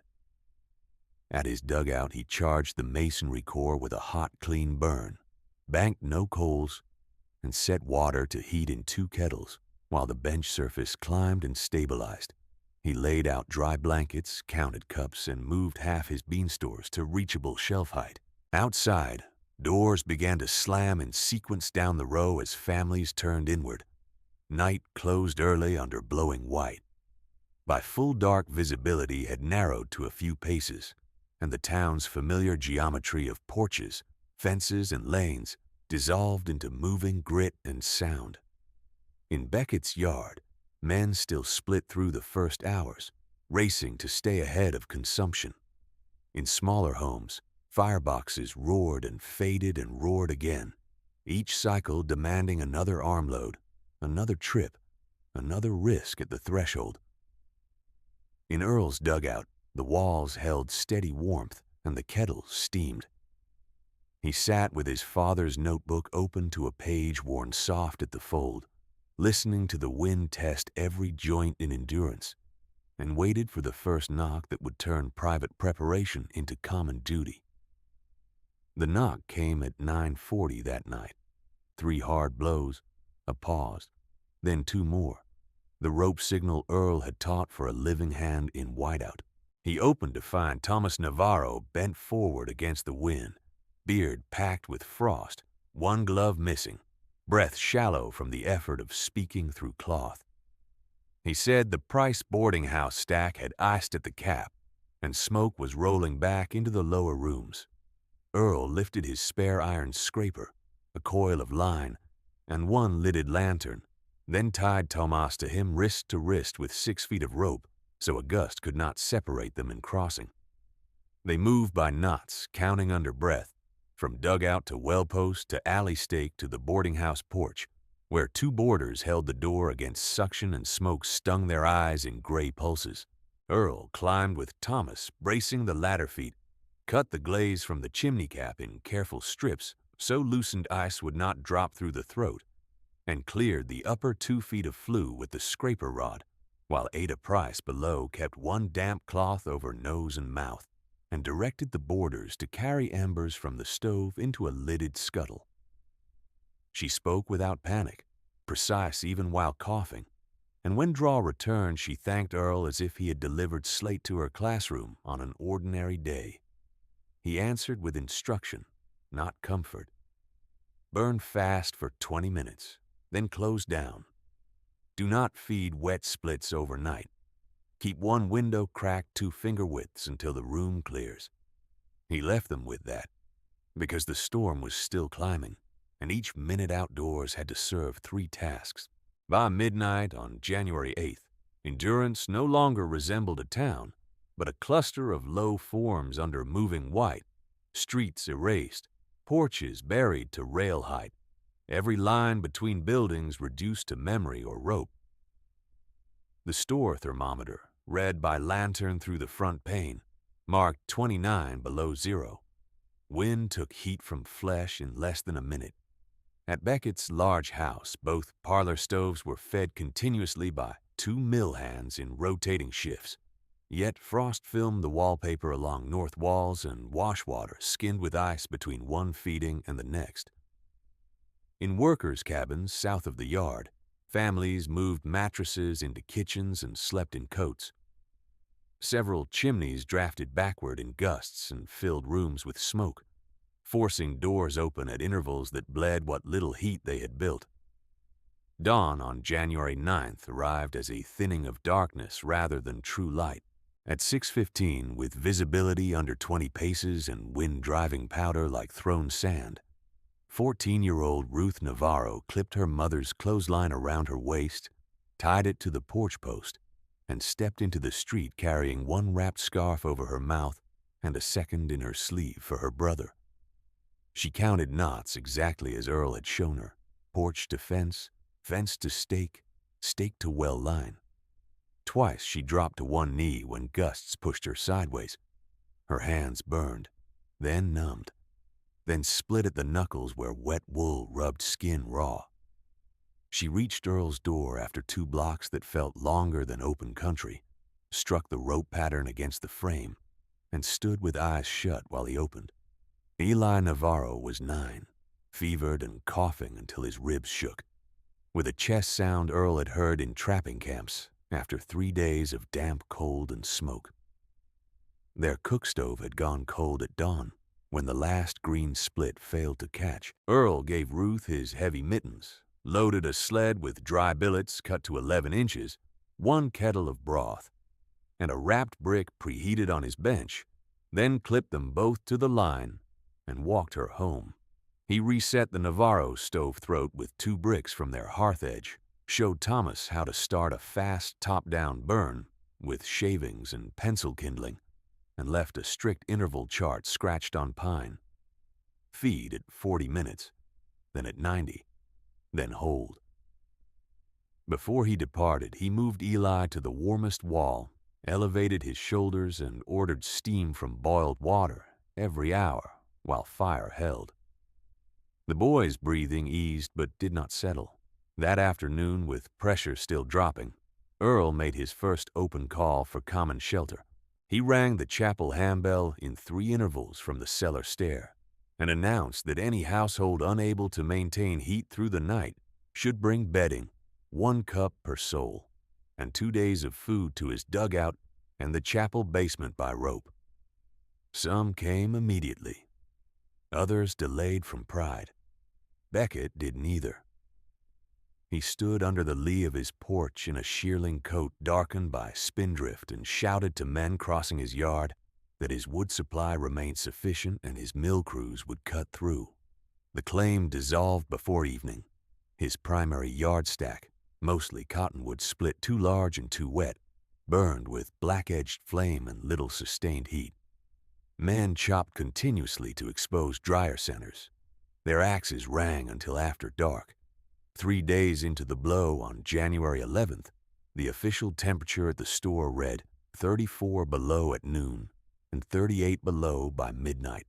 At his dugout, he charged the masonry core with a hot, clean burn, banked no coals, and set water to heat in 2 kettles while the bench surface climbed and stabilized. He laid out dry blankets, counted cups, and moved half his bean stores to reachable shelf height. Outside, doors began to slam in sequence down the row as families turned inward. Night closed early under blowing white. By full dark, visibility had narrowed to a few paces, and the town's familiar geometry of porches, fences, and lanes dissolved into moving grit and sound. In Beckett's yard, men still split through the first hours, racing to stay ahead of consumption. In smaller homes, fireboxes roared and faded and roared again, each cycle demanding another armload, another trip, another risk at the threshold. In Earl's dugout, the walls held steady warmth and the kettles steamed. He sat with his father's notebook open to a page worn soft at the fold, listening to the wind test every joint in endurance, and waited for the first knock that would turn private preparation into common duty. The knock came at 9:40 that night. 3 hard blows, a pause, then 2 more. The rope signal Earl had taught for a living hand in whiteout. He opened to find Thomas Navarro bent forward against the wind, beard packed with frost, one glove missing, breath shallow from the effort of speaking through cloth. He said the Price boarding house stack had iced at the cap, and smoke was rolling back into the lower rooms. Earl lifted his spare iron scraper, a coil of line, and one lidded lantern, then tied Tomas to him wrist to wrist with 6 feet of rope so a gust could not separate them in crossing. They moved by knots, counting under breath, from dugout to well post to alley stake to the boarding house porch, where 2 boarders held the door against suction and smoke stung their eyes in gray pulses. Earl climbed with Thomas, bracing the ladder feet, cut the glaze from the chimney cap in careful strips so loosened ice would not drop through the throat, and cleared the upper 2 feet of flue with the scraper rod, while Ada Price below kept one damp cloth over nose and mouth, and directed the boarders to carry embers from the stove into a lidded scuttle. She spoke without panic, precise even while coughing, and when Draw returned, she thanked Earl as if he had delivered slate to her classroom on an ordinary day. He answered with instruction, not comfort. Burn fast for 20 minutes, then close down. Do not feed wet splits overnight. Keep one window cracked 2 finger widths until the room clears. He left them with that, because the storm was still climbing, and each minute outdoors had to serve 3 tasks. By midnight on January 8th, Endurance no longer resembled a town, but a cluster of low forms under moving white, streets erased, porches buried to rail height, every line between buildings reduced to memory or rope. The store thermometer, read by lantern through the front pane, marked 29 below zero. Wind took heat from flesh in less than a minute. At Beckett's large house, both parlor stoves were fed continuously by 2 mill hands in rotating shifts. Yet frost filmed the wallpaper along north walls and wash water skinned with ice between one feeding and the next. In workers' cabins south of the yard, families moved mattresses into kitchens and slept in coats. Several chimneys drafted backward in gusts and filled rooms with smoke, forcing doors open at intervals that bled what little heat they had built. Dawn on January 9th arrived as a thinning of darkness rather than true light. At 6:15, with visibility under 20 paces and wind driving powder like thrown sand, 14-year-old Ruth Navarro clipped her mother's clothesline around her waist, tied it to the porch post, and stepped into the street carrying one wrapped scarf over her mouth and a second in her sleeve for her brother. She counted knots exactly as Earl had shown her, porch to fence, fence to stake, stake to well line. Twice she dropped to one knee when gusts pushed her sideways. Her hands burned, then numbed, then split at the knuckles where wet wool rubbed skin raw. She reached Earl's door after 2 blocks that felt longer than open country, struck the rope pattern against the frame, and stood with eyes shut while he opened. Eli Navarro was 9, fevered and coughing until his ribs shook, with a chest sound Earl had heard in trapping camps after 3 days of damp cold and smoke. Their cook stove had gone cold at dawn when the last green split failed to catch. Earl gave Ruth his heavy mittens, loaded a sled with dry billets cut to 11 inches, 1 kettle of broth, and a wrapped brick preheated on his bench, then clipped them both to the line and walked her home. He reset the Navarro stove throat with 2 bricks from their hearth edge, showed Thomas how to start a fast top-down burn with shavings and pencil kindling, and left a strict interval chart scratched on pine. Feed at 40 minutes, then at 90, then hold. Before he departed, he moved Eli to the warmest wall, elevated his shoulders, and ordered steam from boiled water every hour while fire held. The boy's breathing eased but did not settle. That afternoon, with pressure still dropping, Earl made his first open call for common shelter. He rang the chapel handbell in 3 intervals from the cellar stair and announced that any household unable to maintain heat through the night should bring bedding, 1 cup per soul, and 2 days of food to his dugout and the chapel basement by rope. Some came immediately. Others delayed from pride. Beckett did neither. He stood under the lee of his porch in a shearling coat darkened by spindrift and shouted to men crossing his yard that his wood supply remained sufficient and his mill crews would cut through. The claim dissolved before evening. His primary yard stack, mostly cottonwood split too large and too wet, burned with black-edged flame and little sustained heat. Men chopped continuously to expose dryer centers. Their axes rang until after dark. 3 days into the blow on January 11th, the official temperature at the store read 34 below at noon and 38 below by midnight.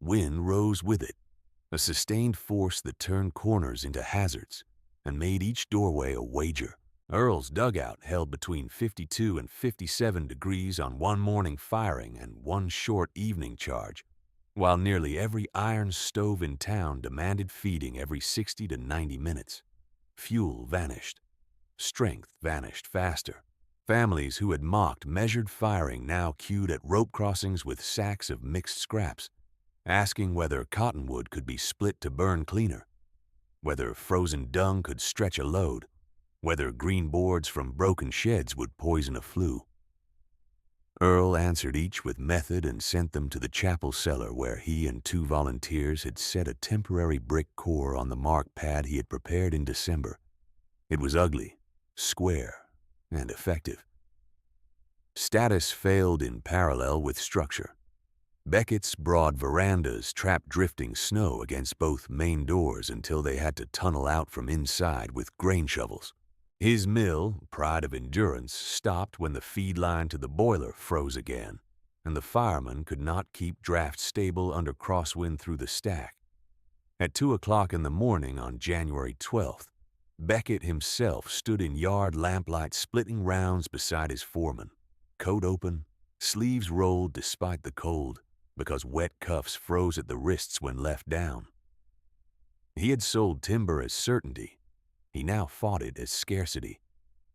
Wind rose with it, a sustained force that turned corners into hazards and made each doorway a wager. Earl's dugout held between 52 and 57 degrees on one morning firing and one short evening charge, while nearly every iron stove in town demanded feeding every 60 to 90 minutes. Fuel vanished. Strength vanished faster. Families who had mocked measured firing now queued at rope crossings with sacks of mixed scraps, asking whether cottonwood could be split to burn cleaner, whether frozen dung could stretch a load, whether green boards from broken sheds would poison a flue. Earl answered each with method and sent them to the chapel cellar where he and 2 volunteers had set a temporary brick core on the mark pad he had prepared in December. It was ugly, square, and effective. Status failed in parallel with structure. Beckett's broad verandas trapped drifting snow against both main doors until they had to tunnel out from inside with grain shovels. His mill, Pride of Endurance, stopped when the feed line to the boiler froze again, and the firemen could not keep draft stable under crosswind through the stack. At 2 o'clock in the morning on January 12th, Beckett himself stood in yard lamplight splitting rounds beside his foreman, coat open, sleeves rolled despite the cold, because wet cuffs froze at the wrists when left down. He had sold timber as certainty. He now fought it as scarcity.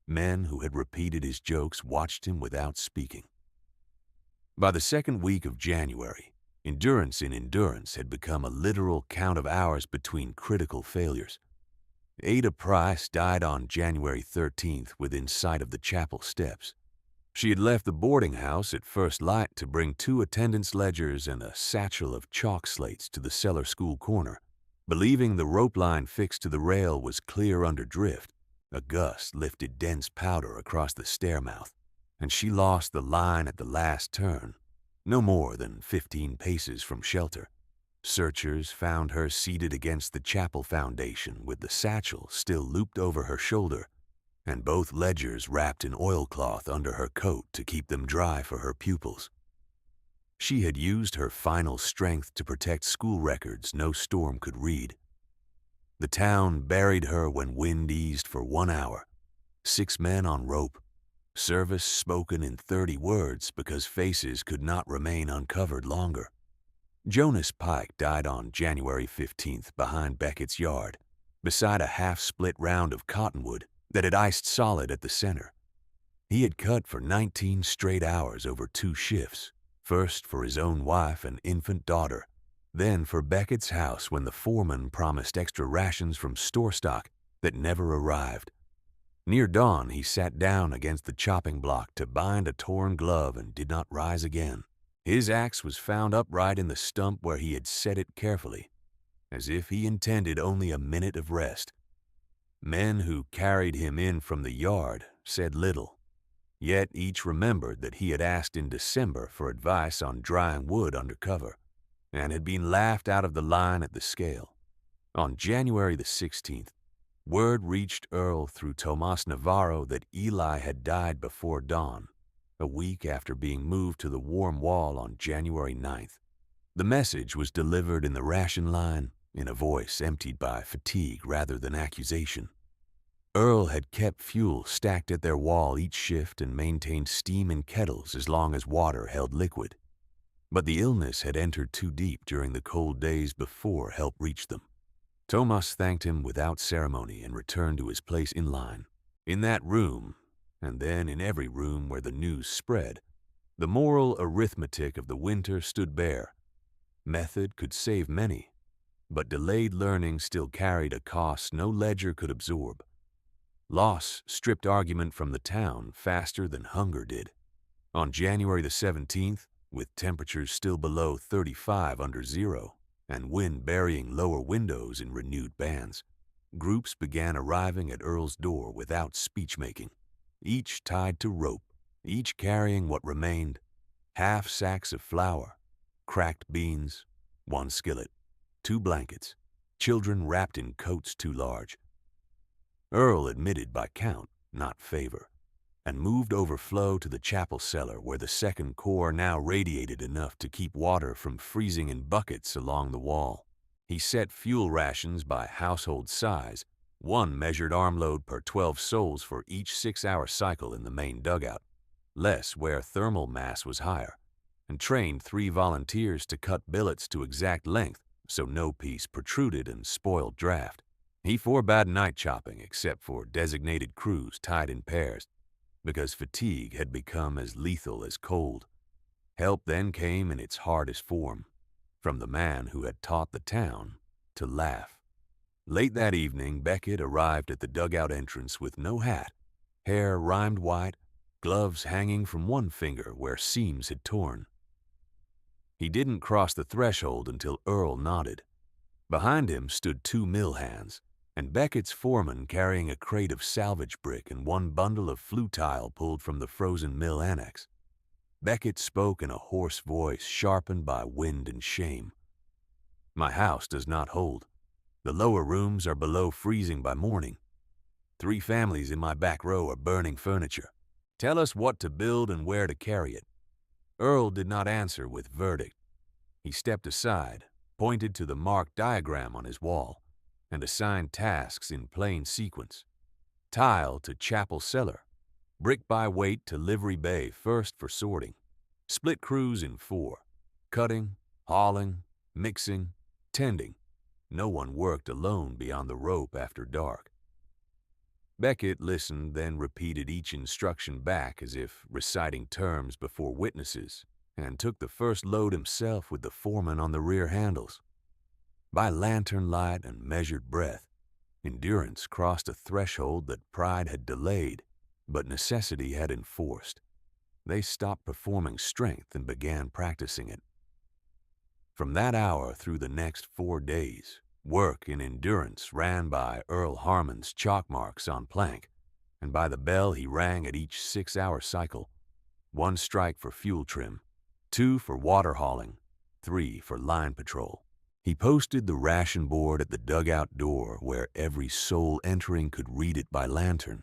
Men who had repeated his jokes watched him without speaking. By the second week of January, endurance in endurance had become a literal count of hours between critical failures. Ada Price died on January 13th within sight of the chapel steps. She had left the boarding house at first light to bring 2 attendance ledgers and a satchel of chalk slates to the cellar school corner. Believing the rope line fixed to the rail was clear under drift, a gust lifted dense powder across the stairmouth, and she lost the line at the last turn, no more than 15 paces from shelter. Searchers found her seated against the chapel foundation with the satchel still looped over her shoulder and both ledgers wrapped in oilcloth under her coat to keep them dry for her pupils. She had used her final strength to protect school records no storm could read. The town buried her when wind eased for 1 hour. 6 men on rope. Service spoken in 30 words because faces could not remain uncovered longer. Jonas Pike died on January 15th behind Beckett's yard, beside a half-split round of cottonwood that had iced solid at the center. He had cut for 19 straight hours over 2 shifts, first for his own wife and infant daughter, then for Beckett's house when the foreman promised extra rations from store stock that never arrived. Near dawn, he sat down against the chopping block to bind a torn glove and did not rise again. His axe was found upright in the stump where he had set it carefully, as if he intended only a minute of rest. Men who carried him in from the yard said little, yet each remembered that he had asked in December for advice on drying wood under cover, and had been laughed out of the line at the scale. On January the 16th, word reached Earl through Tomas Navarro that Eli had died before dawn, a week after being moved to the warm wall on January 9th. The message was delivered in the ration line, in a voice emptied by fatigue rather than accusation. Earl had kept fuel stacked at their wall each shift and maintained steam in kettles as long as water held liquid. But the illness had entered too deep during the cold days before help reached them. Tomas thanked him without ceremony and returned to his place in line. In that room, and then in every room where the news spread, the moral arithmetic of the winter stood bare. Method could save many, but delayed learning still carried a cost no ledger could absorb. Loss stripped argument from the town faster than hunger did. On January the 17th, with temperatures still below 35 under zero and wind burying lower windows in renewed bands, groups began arriving at Earl's door without speech-making, each tied to rope, each carrying what remained: half sacks of flour, cracked beans, 1 skillet, 2 blankets, children wrapped in coats too large. Earl admitted by count, not favor, and moved overflow to the chapel cellar where the Second Corps now radiated enough to keep water from freezing in buckets along the wall. He set fuel rations by household size, 1 measured armload per 12 souls for each 6-hour cycle in the main dugout, less where thermal mass was higher, and trained 3 volunteers to cut billets to exact length so no piece protruded and spoiled draft. He forbade night chopping except for designated crews tied in pairs, because fatigue had become as lethal as cold. Help then came in its hardest form, from the man who had taught the town to laugh. Late that evening, Beckett arrived at the dugout entrance with no hat, hair rimed white, gloves hanging from 1 finger where seams had torn. He didn't cross the threshold until Earl nodded. Behind him stood 2 mill hands, and Beckett's foreman carrying a crate of salvage brick and 1 bundle of flue tile pulled from the frozen mill annex. Beckett spoke in a hoarse voice sharpened by wind and shame. "My house does not hold. The lower rooms are below freezing by morning. 3 families in my back row are burning furniture. Tell us what to build and where to carry it." Earl did not answer with verdict. He stepped aside, pointed to the marked diagram on his wall, and assigned tasks in plain sequence. Tile to chapel cellar, brick by weight to livery bay first for sorting. Split crews in 4, cutting, hauling, mixing, tending. No one worked alone beyond the rope after dark. Beckett listened, then repeated each instruction back as if reciting terms before witnesses, and took the first load himself with the foreman on the rear handles. By lantern light and measured breath, endurance crossed a threshold that pride had delayed, but necessity had enforced. They stopped performing strength and began practicing it. From that hour through the next 4 days, work in endurance ran by Earl Harmon's chalk marks on plank, and by the bell he rang at each 6-hour cycle: 1 strike for fuel trim, 2 for water hauling, 3 for line patrol. He posted the ration board at the dugout door where every soul entering could read it by lantern.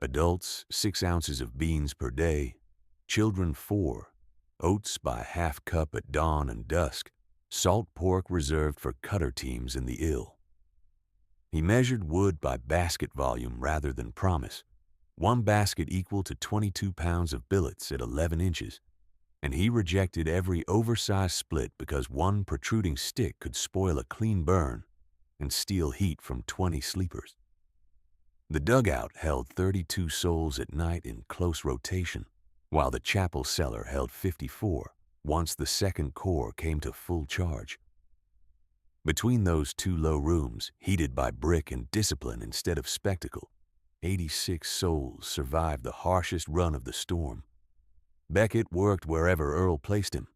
Adults, 6 ounces of beans per day. Children, 4. Oats by half cup at dawn and dusk. Salt pork reserved for cutter teams and the ill. He measured wood by basket volume rather than promise. 1 basket equal to 22 pounds of billets at 11 inches. And he rejected every oversized split because 1 protruding stick could spoil a clean burn and steal heat from 20 sleepers. The dugout held 32 souls at night in close rotation, while the chapel cellar held 54 once the second corps came to full charge. Between those 2 low rooms, heated by brick and discipline instead of spectacle, 86 souls survived the harshest run of the storm. Beckett worked wherever Earl placed him.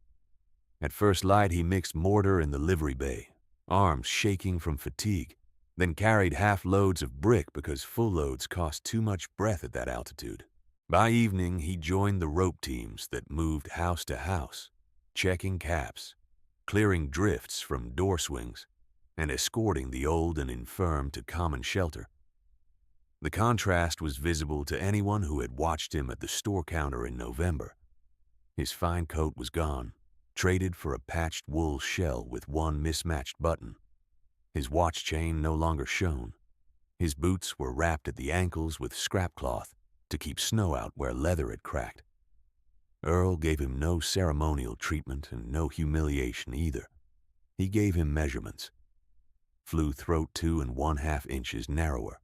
At first light, he mixed mortar in the livery bay, arms shaking from fatigue, then carried half loads of brick because full loads cost too much breath at that altitude. By evening, he joined the rope teams that moved house to house, checking caps, clearing drifts from door swings, and escorting the old and infirm to common shelter. The contrast was visible to anyone who had watched him at the store counter in November. His fine coat was gone, traded for a patched wool shell with 1 mismatched button. His watch chain no longer shone. His boots were wrapped at the ankles with scrap cloth to keep snow out where leather had cracked. Earl gave him no ceremonial treatment and no humiliation either. He gave him measurements. Flue throat 2 1/2 inches narrower.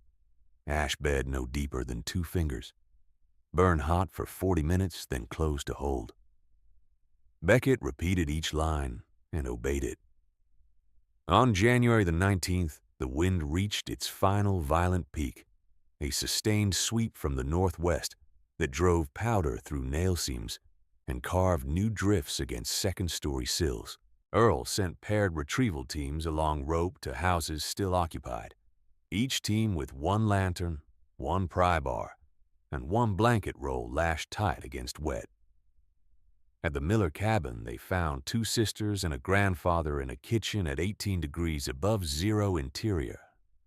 Ash bed no deeper than 2 fingers. Burn hot for 40 minutes, then close to hold. Beckett repeated each line and obeyed it. On January the 19th, the wind reached its final violent peak, a sustained sweep from the northwest that drove powder through nail seams and carved new drifts against second-story sills. Earl sent paired retrieval teams along rope to houses still occupied, each team with 1 lantern, 1 pry bar, and 1 blanket roll lashed tight against wet. At the Miller cabin, they found 2 sisters and a grandfather in a kitchen at 18 degrees above zero interior,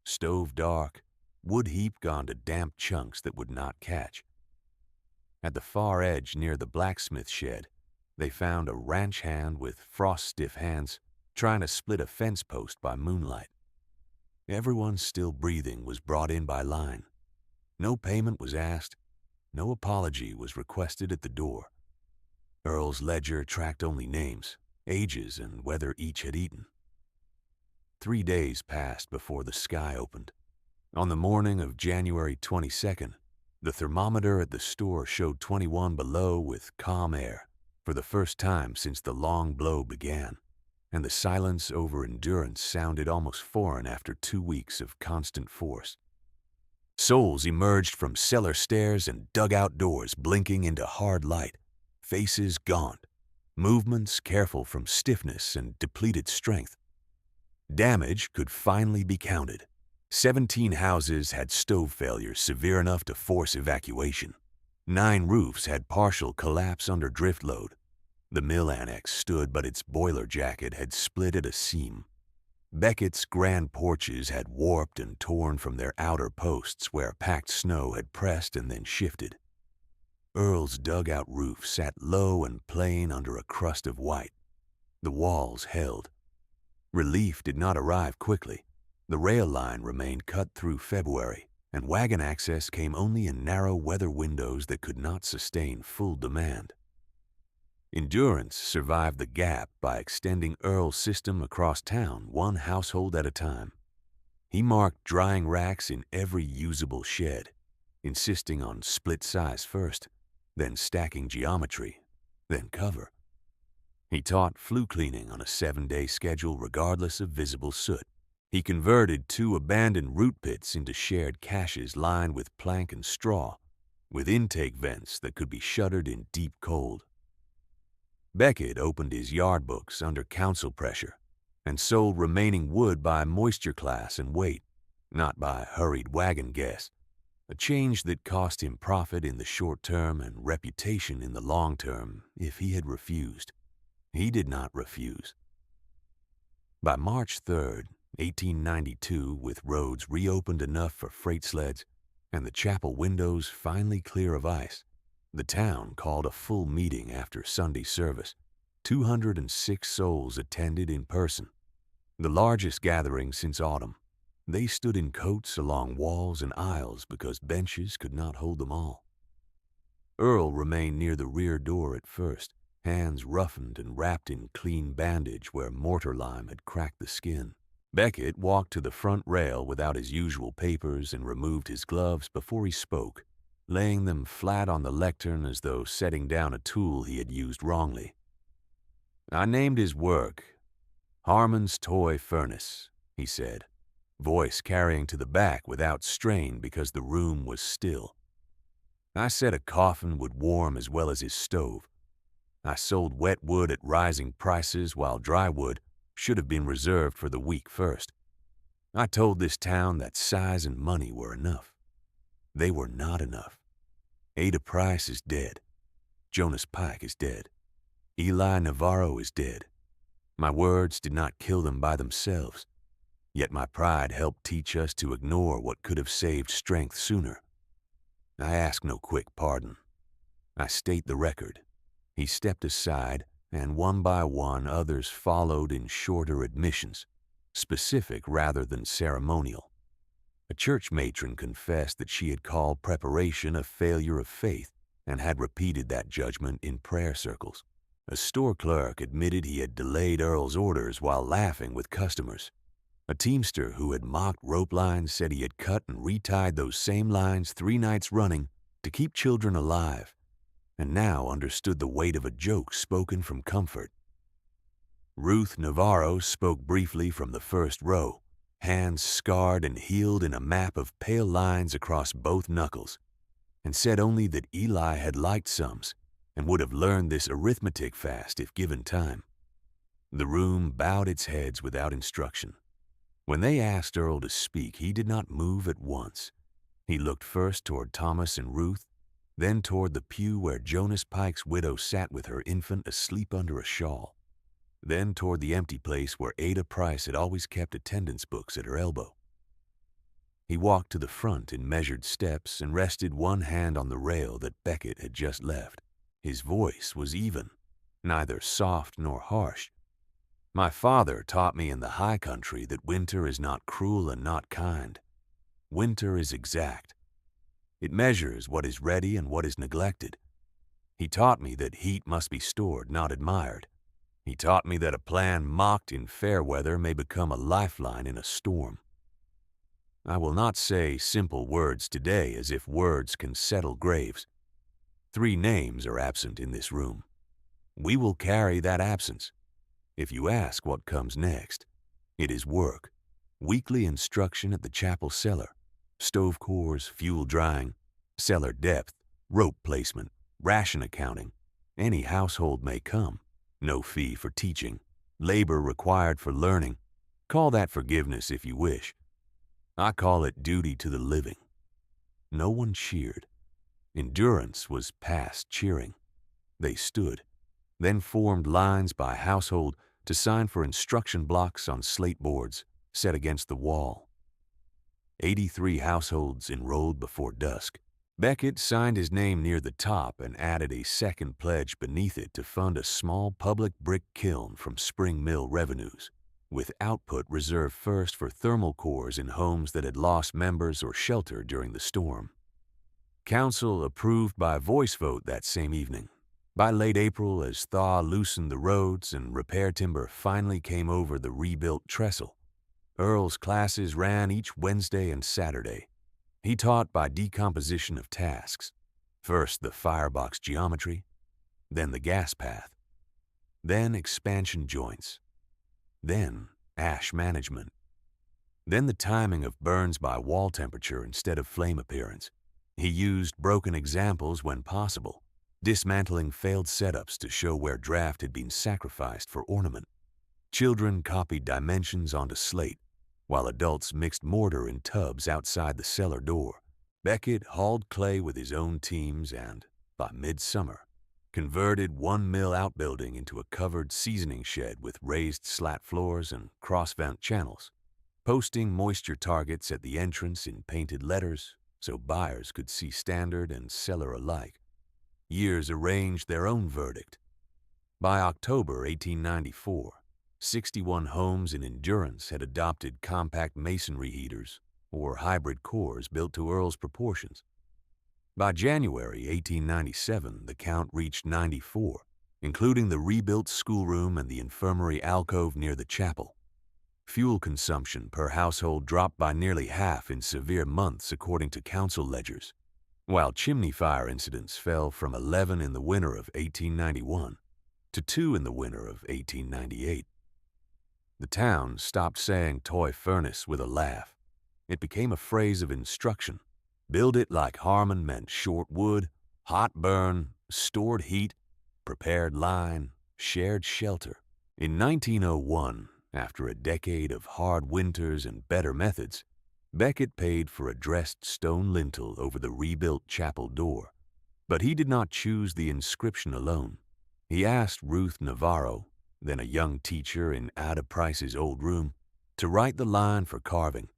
stove dark, wood heap gone to damp chunks that would not catch. At the far edge near the blacksmith shed, they found a ranch hand with frost-stiff hands trying to split a fence post by moonlight. Everyone still breathing was brought in by line. No payment was asked. No apology was requested at the door. Earl's ledger tracked only names, ages, and whether each had eaten. 3 days passed before the sky opened. On the morning of January 22nd, the thermometer at the store showed 21 below with calm air for the first time since the long blow began, and the silence over endurance sounded almost foreign after 2 weeks of constant force. Souls emerged from cellar stairs and dugout doors blinking into hard light, faces gaunt, movements careful from stiffness and depleted strength. Damage could finally be counted. 17 houses had stove failures severe enough to force evacuation. 9 roofs had partial collapse under drift load. The mill annex stood, but its boiler jacket had split at a seam. Beckett's grand porches had warped and torn from their outer posts where packed snow had pressed and then shifted. Earl's dugout roof sat low and plain under a crust of white. The walls held. Relief did not arrive quickly. The rail line remained cut through February, and wagon access came only in narrow weather windows that could not sustain full demand. Endurance survived the gap by extending Earl's system across town 1 household at a time. He marked drying racks in every usable shed, insisting on split size first, then stacking geometry, then cover. He taught flue cleaning on a 7-day schedule regardless of visible soot. He converted 2 abandoned root pits into shared caches lined with plank and straw, with intake vents that could be shuttered in deep cold. Beckett opened his yard books under council pressure and sold remaining wood by moisture class and weight, not by hurried wagon guess, a change that cost him profit in the short term and reputation in the long term if he had refused. He did not refuse. By March 3rd, 1892, with roads reopened enough for freight sleds and the chapel windows finally clear of ice, the town called a full meeting after Sunday service. 206 souls attended in person, the largest gathering since autumn. They stood in coats along walls and aisles because benches could not hold them all. Earl remained near the rear door at first, hands roughened and wrapped in clean bandage where mortar lime had cracked the skin. Beckett walked to the front rail without his usual papers and removed his gloves before he spoke, laying them flat on the lectern as though setting down a tool he had used wrongly. I named his work Harmon's Toy Furnace, he said, voice carrying to the back without strain because the room was still. I said a coffin would warm as well as his stove. I sold wet wood at rising prices while dry wood should have been reserved for the week first. I told this town that size and money were enough. They were not enough. Ada Price is dead. Jonas Pike is dead. Eli Navarro is dead. My words did not kill them by themselves, yet my pride helped teach us to ignore what could have saved strength sooner. I ask no quick pardon. I state the record. He stepped aside, and one by one others followed in shorter admissions, specific rather than ceremonial. A church matron confessed that she had called preparation a failure of faith and had repeated that judgment in prayer circles. A store clerk admitted he had delayed Earl's orders while laughing with customers. A teamster who had mocked rope lines said he had cut and retied those same lines 3 nights running to keep children alive, and now understood the weight of a joke spoken from comfort. Ruth Navarro spoke briefly from the first row, hands scarred and healed in a map of pale lines across both knuckles, and said only that Eli had liked sums and would have learned this arithmetic fast if given time. The room bowed its heads without instruction. When they asked Earl to speak, he did not move at once. He looked first toward Thomas and Ruth, then toward the pew where Jonas Pike's widow sat with her infant asleep under a shawl, then toward the empty place where Ada Price had always kept attendance books at her elbow. He walked to the front in measured steps and rested one hand on the rail that Beckett had just left. His voice was even, neither soft nor harsh. My father taught me in the high country that winter is not cruel and not kind. Winter is exact. It measures what is ready and what is neglected. He taught me that heat must be stored, not admired. He taught me that a plan mocked in fair weather may become a lifeline in a storm. I will not say simple words today as if words can settle graves. 3 names are absent in this room. We will carry that absence. If you ask what comes next, it is work, weekly instruction at the chapel cellar, stove cores, fuel drying, cellar depth, rope placement, ration accounting. Any household may come. No fee for teaching, labor required for learning. Call that forgiveness if you wish. I call it duty to the living. No one cheered. Endurance was past cheering. They stood, then formed lines by household to sign for instruction blocks on slate boards set against the wall. 83 households enrolled before dusk. Beckett signed his name near the top and added a second pledge beneath it to fund a small public brick kiln from Spring Mill revenues, with output reserved first for thermal cores in homes that had lost members or shelter during the storm. Council approved by voice vote that same evening. By late April, as thaw loosened the roads and repair timber finally came over the rebuilt trestle, Earl's classes ran each Wednesday and Saturday. He taught by decomposition of tasks. First the firebox geometry, then the gas path, then expansion joints, then ash management, then the timing of burns by wall temperature instead of flame appearance. He used broken examples when possible, dismantling failed setups to show where draft had been sacrificed for ornament. Children copied dimensions onto slate, while adults mixed mortar in tubs outside the cellar door. Beckett hauled clay with his own teams and, by midsummer, converted one mill outbuilding into a covered seasoning shed with raised slat floors and cross-vent channels, posting moisture targets at the entrance in painted letters so buyers could see standard and seller alike. Years arranged their own verdict. By October 1894, 61 homes in Endurance had adopted compact masonry heaters or hybrid cores built to Earl's proportions. By January 1897, the count reached 94, including the rebuilt schoolroom and the infirmary alcove near the chapel. Fuel consumption per household dropped by nearly half in severe months according to council ledgers, while chimney fire incidents fell from 11 in the winter of 1891 to 2 in the winter of 1898. The town stopped saying toy furnace with a laugh. It became a phrase of instruction. Build it like Harmon meant short wood, hot burn, stored heat, prepared line, shared shelter. In 1901, after a decade of hard winters and better methods, Beckett paid for a dressed stone lintel over the rebuilt chapel door. But he did not choose the inscription alone. He asked Ruth Navarro, then a young teacher in Ada Price's old room, to write the line for carving,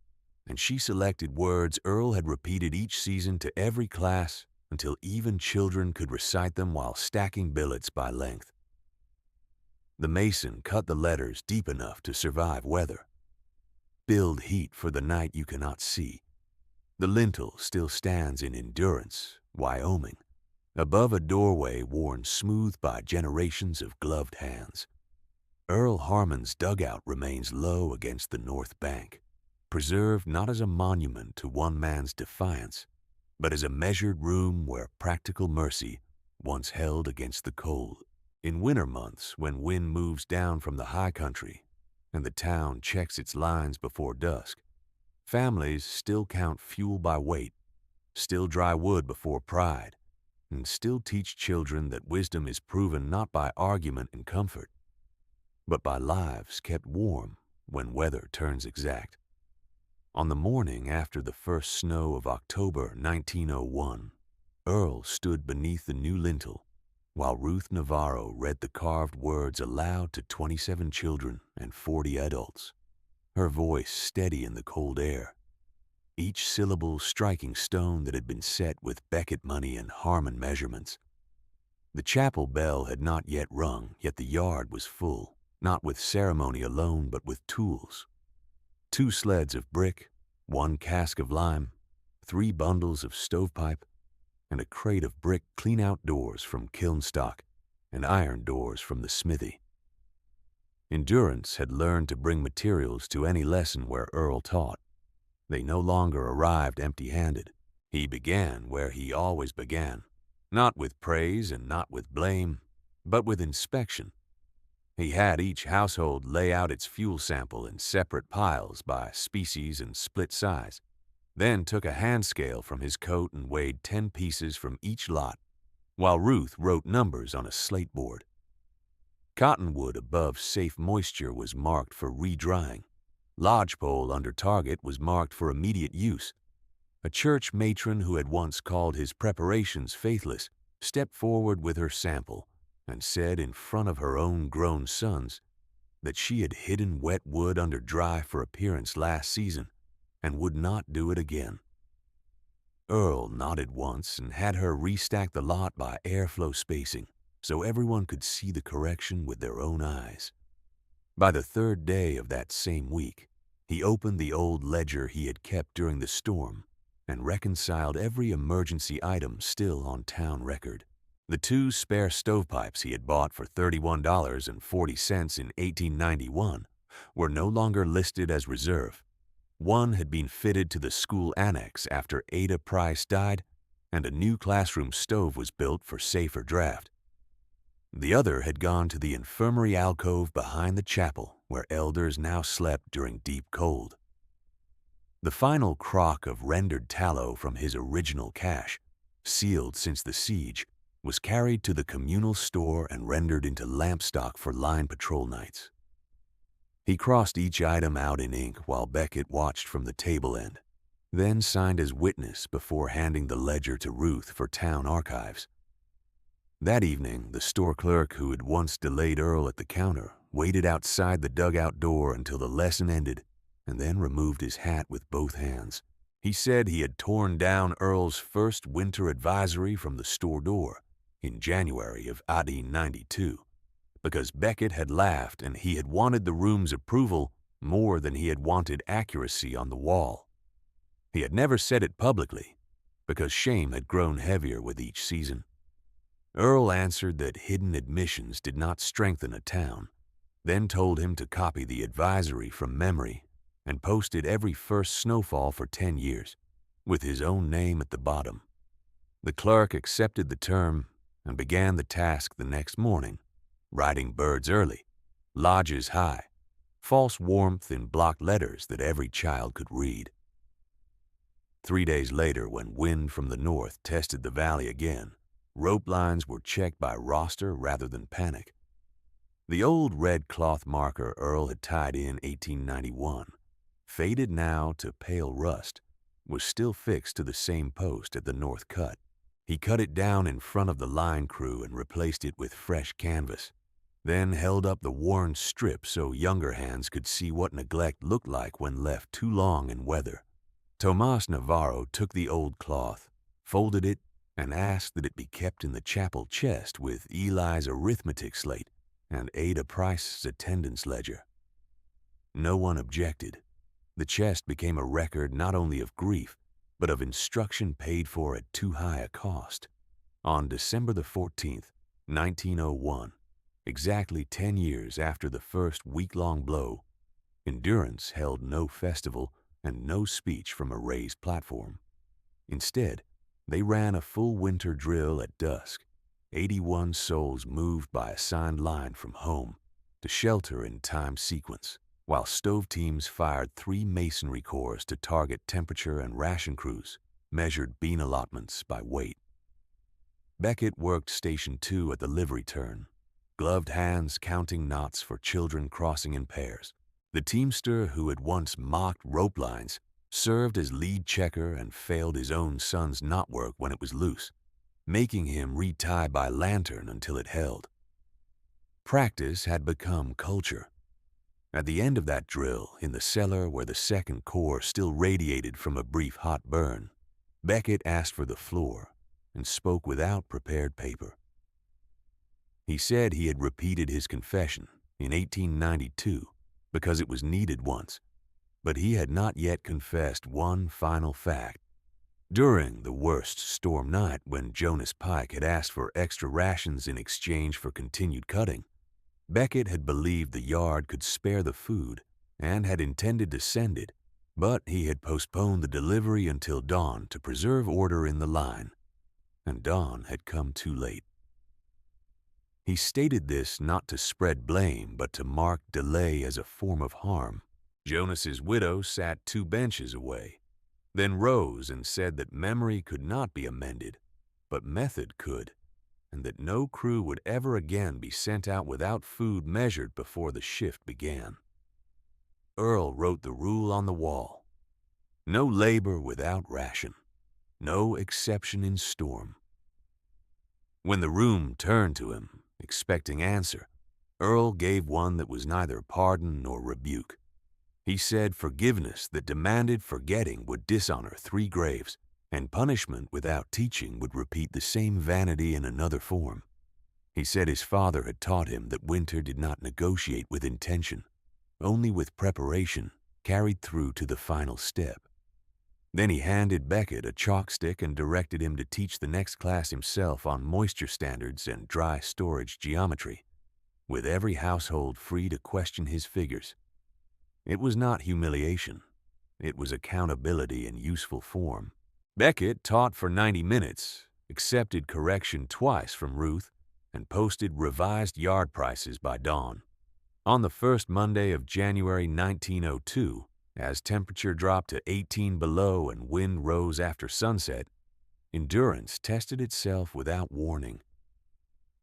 and she selected words Earl had repeated each season to every class until even children could recite them while stacking billets by length. The mason cut the letters deep enough to survive weather. Build heat for the night you cannot see. The lintel still stands in Endurance, Wyoming, above a doorway worn smooth by generations of gloved hands. Earl Harmon's dugout remains low against the north bank, preserved not as a monument to one man's defiance, but as a measured room where practical mercy once held against the cold. In winter months, when wind moves down from the high country and the town checks its lines before dusk, families still count fuel by weight, still dry wood before pride, and still teach children that wisdom is proven not by argument and comfort, but by lives kept warm when weather turns exact. On the morning after the first snow of October 1901, Earl stood beneath the new lintel while Ruth Navarro read the carved words aloud to 27 children and 40 adults, her voice steady in the cold air, each syllable striking stone that had been set with Beckett money and Harmon measurements. The chapel bell had not yet rung, yet the yard was full, not with ceremony alone, but with tools. 2 sleds of brick, 1 cask of lime, 3 bundles of stovepipe, and a crate of brick clean-out doors from kiln stock and iron doors from the smithy. Endurance had learned to bring materials to any lesson where Earl taught. They no longer arrived empty-handed. He began where he always began, not with praise and not with blame, but with inspection. He had each household lay out its fuel sample in separate piles by species and split size, then took a hand scale from his coat and weighed 10 pieces from each lot, while Ruth wrote numbers on a slate board. Cottonwood above safe moisture was marked for re-drying. Lodgepole under target was marked for immediate use. A church matron who had once called his preparations faithless stepped forward with her sample and said in front of her own grown sons that she had hidden wet wood under dry for appearance last season and would not do it again. Earl nodded once and had her restack the lot by airflow spacing so everyone could see the correction with their own eyes. By the 3rd day of that same week, he opened the old ledger he had kept during the storm and reconciled every emergency item still on town record. The 2 spare stovepipes he had bought for $31.40 in 1891 were no longer listed as reserve. One had been fitted to the school annex after Ada Price died, and a new classroom stove was built for safer draft. The other had gone to the infirmary alcove behind the chapel, where elders now slept during deep cold. The final crock of rendered tallow from his original cache, sealed since the siege, was carried to the communal store and rendered into lamp stock for line patrol nights. He crossed each item out in ink while Beckett watched from the table end, then signed as witness before handing the ledger to Ruth for town archives. That evening, the store clerk who had once delayed Earl at the counter waited outside the dugout door until the lesson ended and then removed his hat with both hands. He said he had torn down Earl's first winter advisory from the store door in January of 1892 because Beckett had laughed and he had wanted the room's approval more than he had wanted accuracy on the wall. He had never said it publicly because shame had grown heavier with each season. Earl answered that hidden admissions did not strengthen a town, then told him to copy the advisory from memory and post it every first snowfall for 10 years, with his own name at the bottom. The clerk accepted the term and began the task the next morning, writing birds early, lodges high, false warmth in block letters that every child could read. 3 days later, when wind from the north tested the valley again, rope lines were checked by roster rather than panic. The old red cloth marker Earl had tied in 1891, faded now to pale rust, was still fixed to the same post at the north cut. He cut it down in front of the line crew and replaced it with fresh canvas, then held up the worn strip so younger hands could see what neglect looked like when left too long in weather. Tomas Navarro took the old cloth, folded it, and asked that it be kept in the chapel chest with Eli's arithmetic slate and Ada Price's attendance ledger. No one objected. The chest became a record not only of grief, but of instruction paid for at too high a cost. On December the 14th, 1901, exactly 10 years after the first week-long blow, Endurance held no festival and no speech from a raised platform. Instead, they ran a full winter drill at dusk, 81 souls moved by assigned line from home to shelter in time sequence, while stove teams fired 3 masonry cores to target temperature and ration crews, measured bean allotments by weight. Beckett worked Station 2 at the livery turn, gloved hands counting knots for children crossing in pairs. The teamster who had once mocked rope lines served as lead checker and failed his own son's knotwork when it was loose, making him retie by lantern until it held. Practice had become culture. At the end of that drill, in the cellar where the second core still radiated from a brief hot burn, Beckett asked for the floor and spoke without prepared paper. He said he had repeated his confession in 1892 because it was needed once, but he had not yet confessed one final fact. During the worst storm night when Jonas Pike had asked for extra rations in exchange for continued cutting, Beckett had believed the yard could spare the food and had intended to send it, but he had postponed the delivery until dawn to preserve order in the line, and dawn had come too late. He stated this not to spread blame, but to mark delay as a form of harm. Jonas's widow sat 2 benches away, then rose and said that memory could not be amended, but method could, and that no crew would ever again be sent out without food measured before the shift began. Earl wrote the rule on the wall: no labor without ration, no exception in storm. When the room turned to him, expecting answer, Earl gave one that was neither pardon nor rebuke. He said forgiveness that demanded forgetting would dishonor 3 graves, and punishment without teaching would repeat the same vanity in another form. He said his father had taught him that winter did not negotiate with intention, only with preparation carried through to the final step. Then he handed Beckett a chalk stick and directed him to teach the next class himself on moisture standards and dry storage geometry, with every household free to question his figures. It was not humiliation. It was accountability in useful form. Beckett taught for 90 minutes, accepted correction twice from Ruth, and posted revised yard prices by dawn. On the first Monday of January 1902, as temperature dropped to 18 below and wind rose after sunset, Endurance tested itself without warning.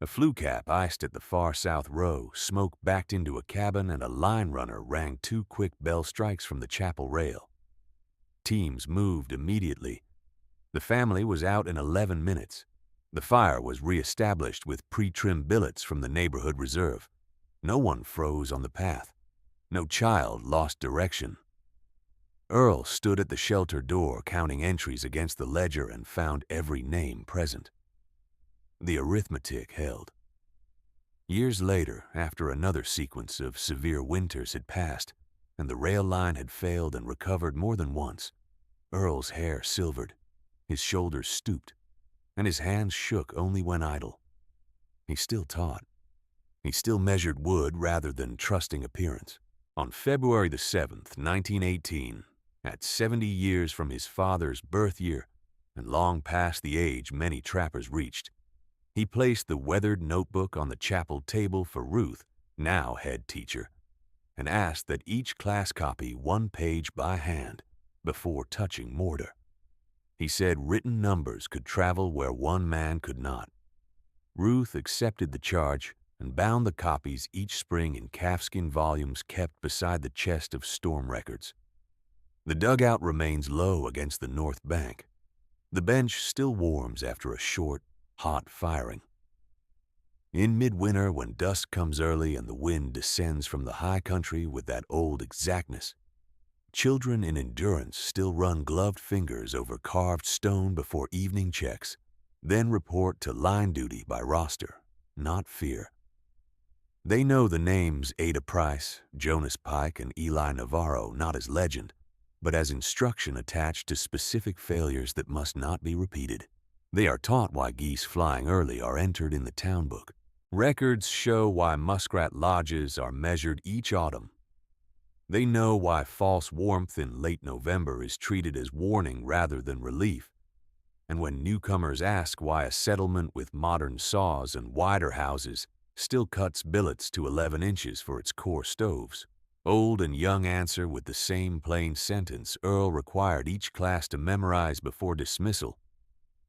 A flue cap iced at the far south row, smoke backed into a cabin, and a line runner rang 2 quick bell strikes from the chapel rail. Teams moved immediately. The family was out in 11 minutes. The fire was re-established with pre-trimmed billets from the neighborhood reserve. No one froze on the path. No child lost direction. Earl stood at the shelter door counting entries against the ledger and found every name present. The arithmetic held. Years later, after another sequence of severe winters had passed, and the rail line had failed and recovered more than once, Earl's hair silvered, his shoulders stooped, and his hands shook only when idle. He still taught. He still measured wood rather than trusting appearance. On February the 7th, 1918, at 70 years from his father's birth year, and long past the age many trappers reached, he placed the weathered notebook on the chapel table for Ruth, now head teacher, and asked that each class copy one page by hand before touching mortar. He said written numbers could travel where one man could not. Ruth accepted the charge and bound the copies each spring in calfskin volumes kept beside the chest of storm records. The dugout remains low against the north bank. The bench still warms after a short, hot firing. In midwinter, when dusk comes early and the wind descends from the high country with that old exactness, children in endurance still run gloved fingers over carved stone before evening checks, then report to line duty by roster, not fear. They know the names Ada Price, Jonas Pike, and Eli Navarro not as legend, but as instruction attached to specific failures that must not be repeated. They are taught why geese flying early are entered in the town book. Records show why muskrat lodges are measured each autumn. They know why false warmth in late November is treated as warning rather than relief. And when newcomers ask why a settlement with modern saws and wider houses still cuts billets to 11 inches for its core stoves, old and young answer with the same plain sentence Earl required each class to memorize before dismissal.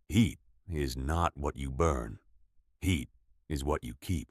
Heat is not what you burn. Heat is what you keep.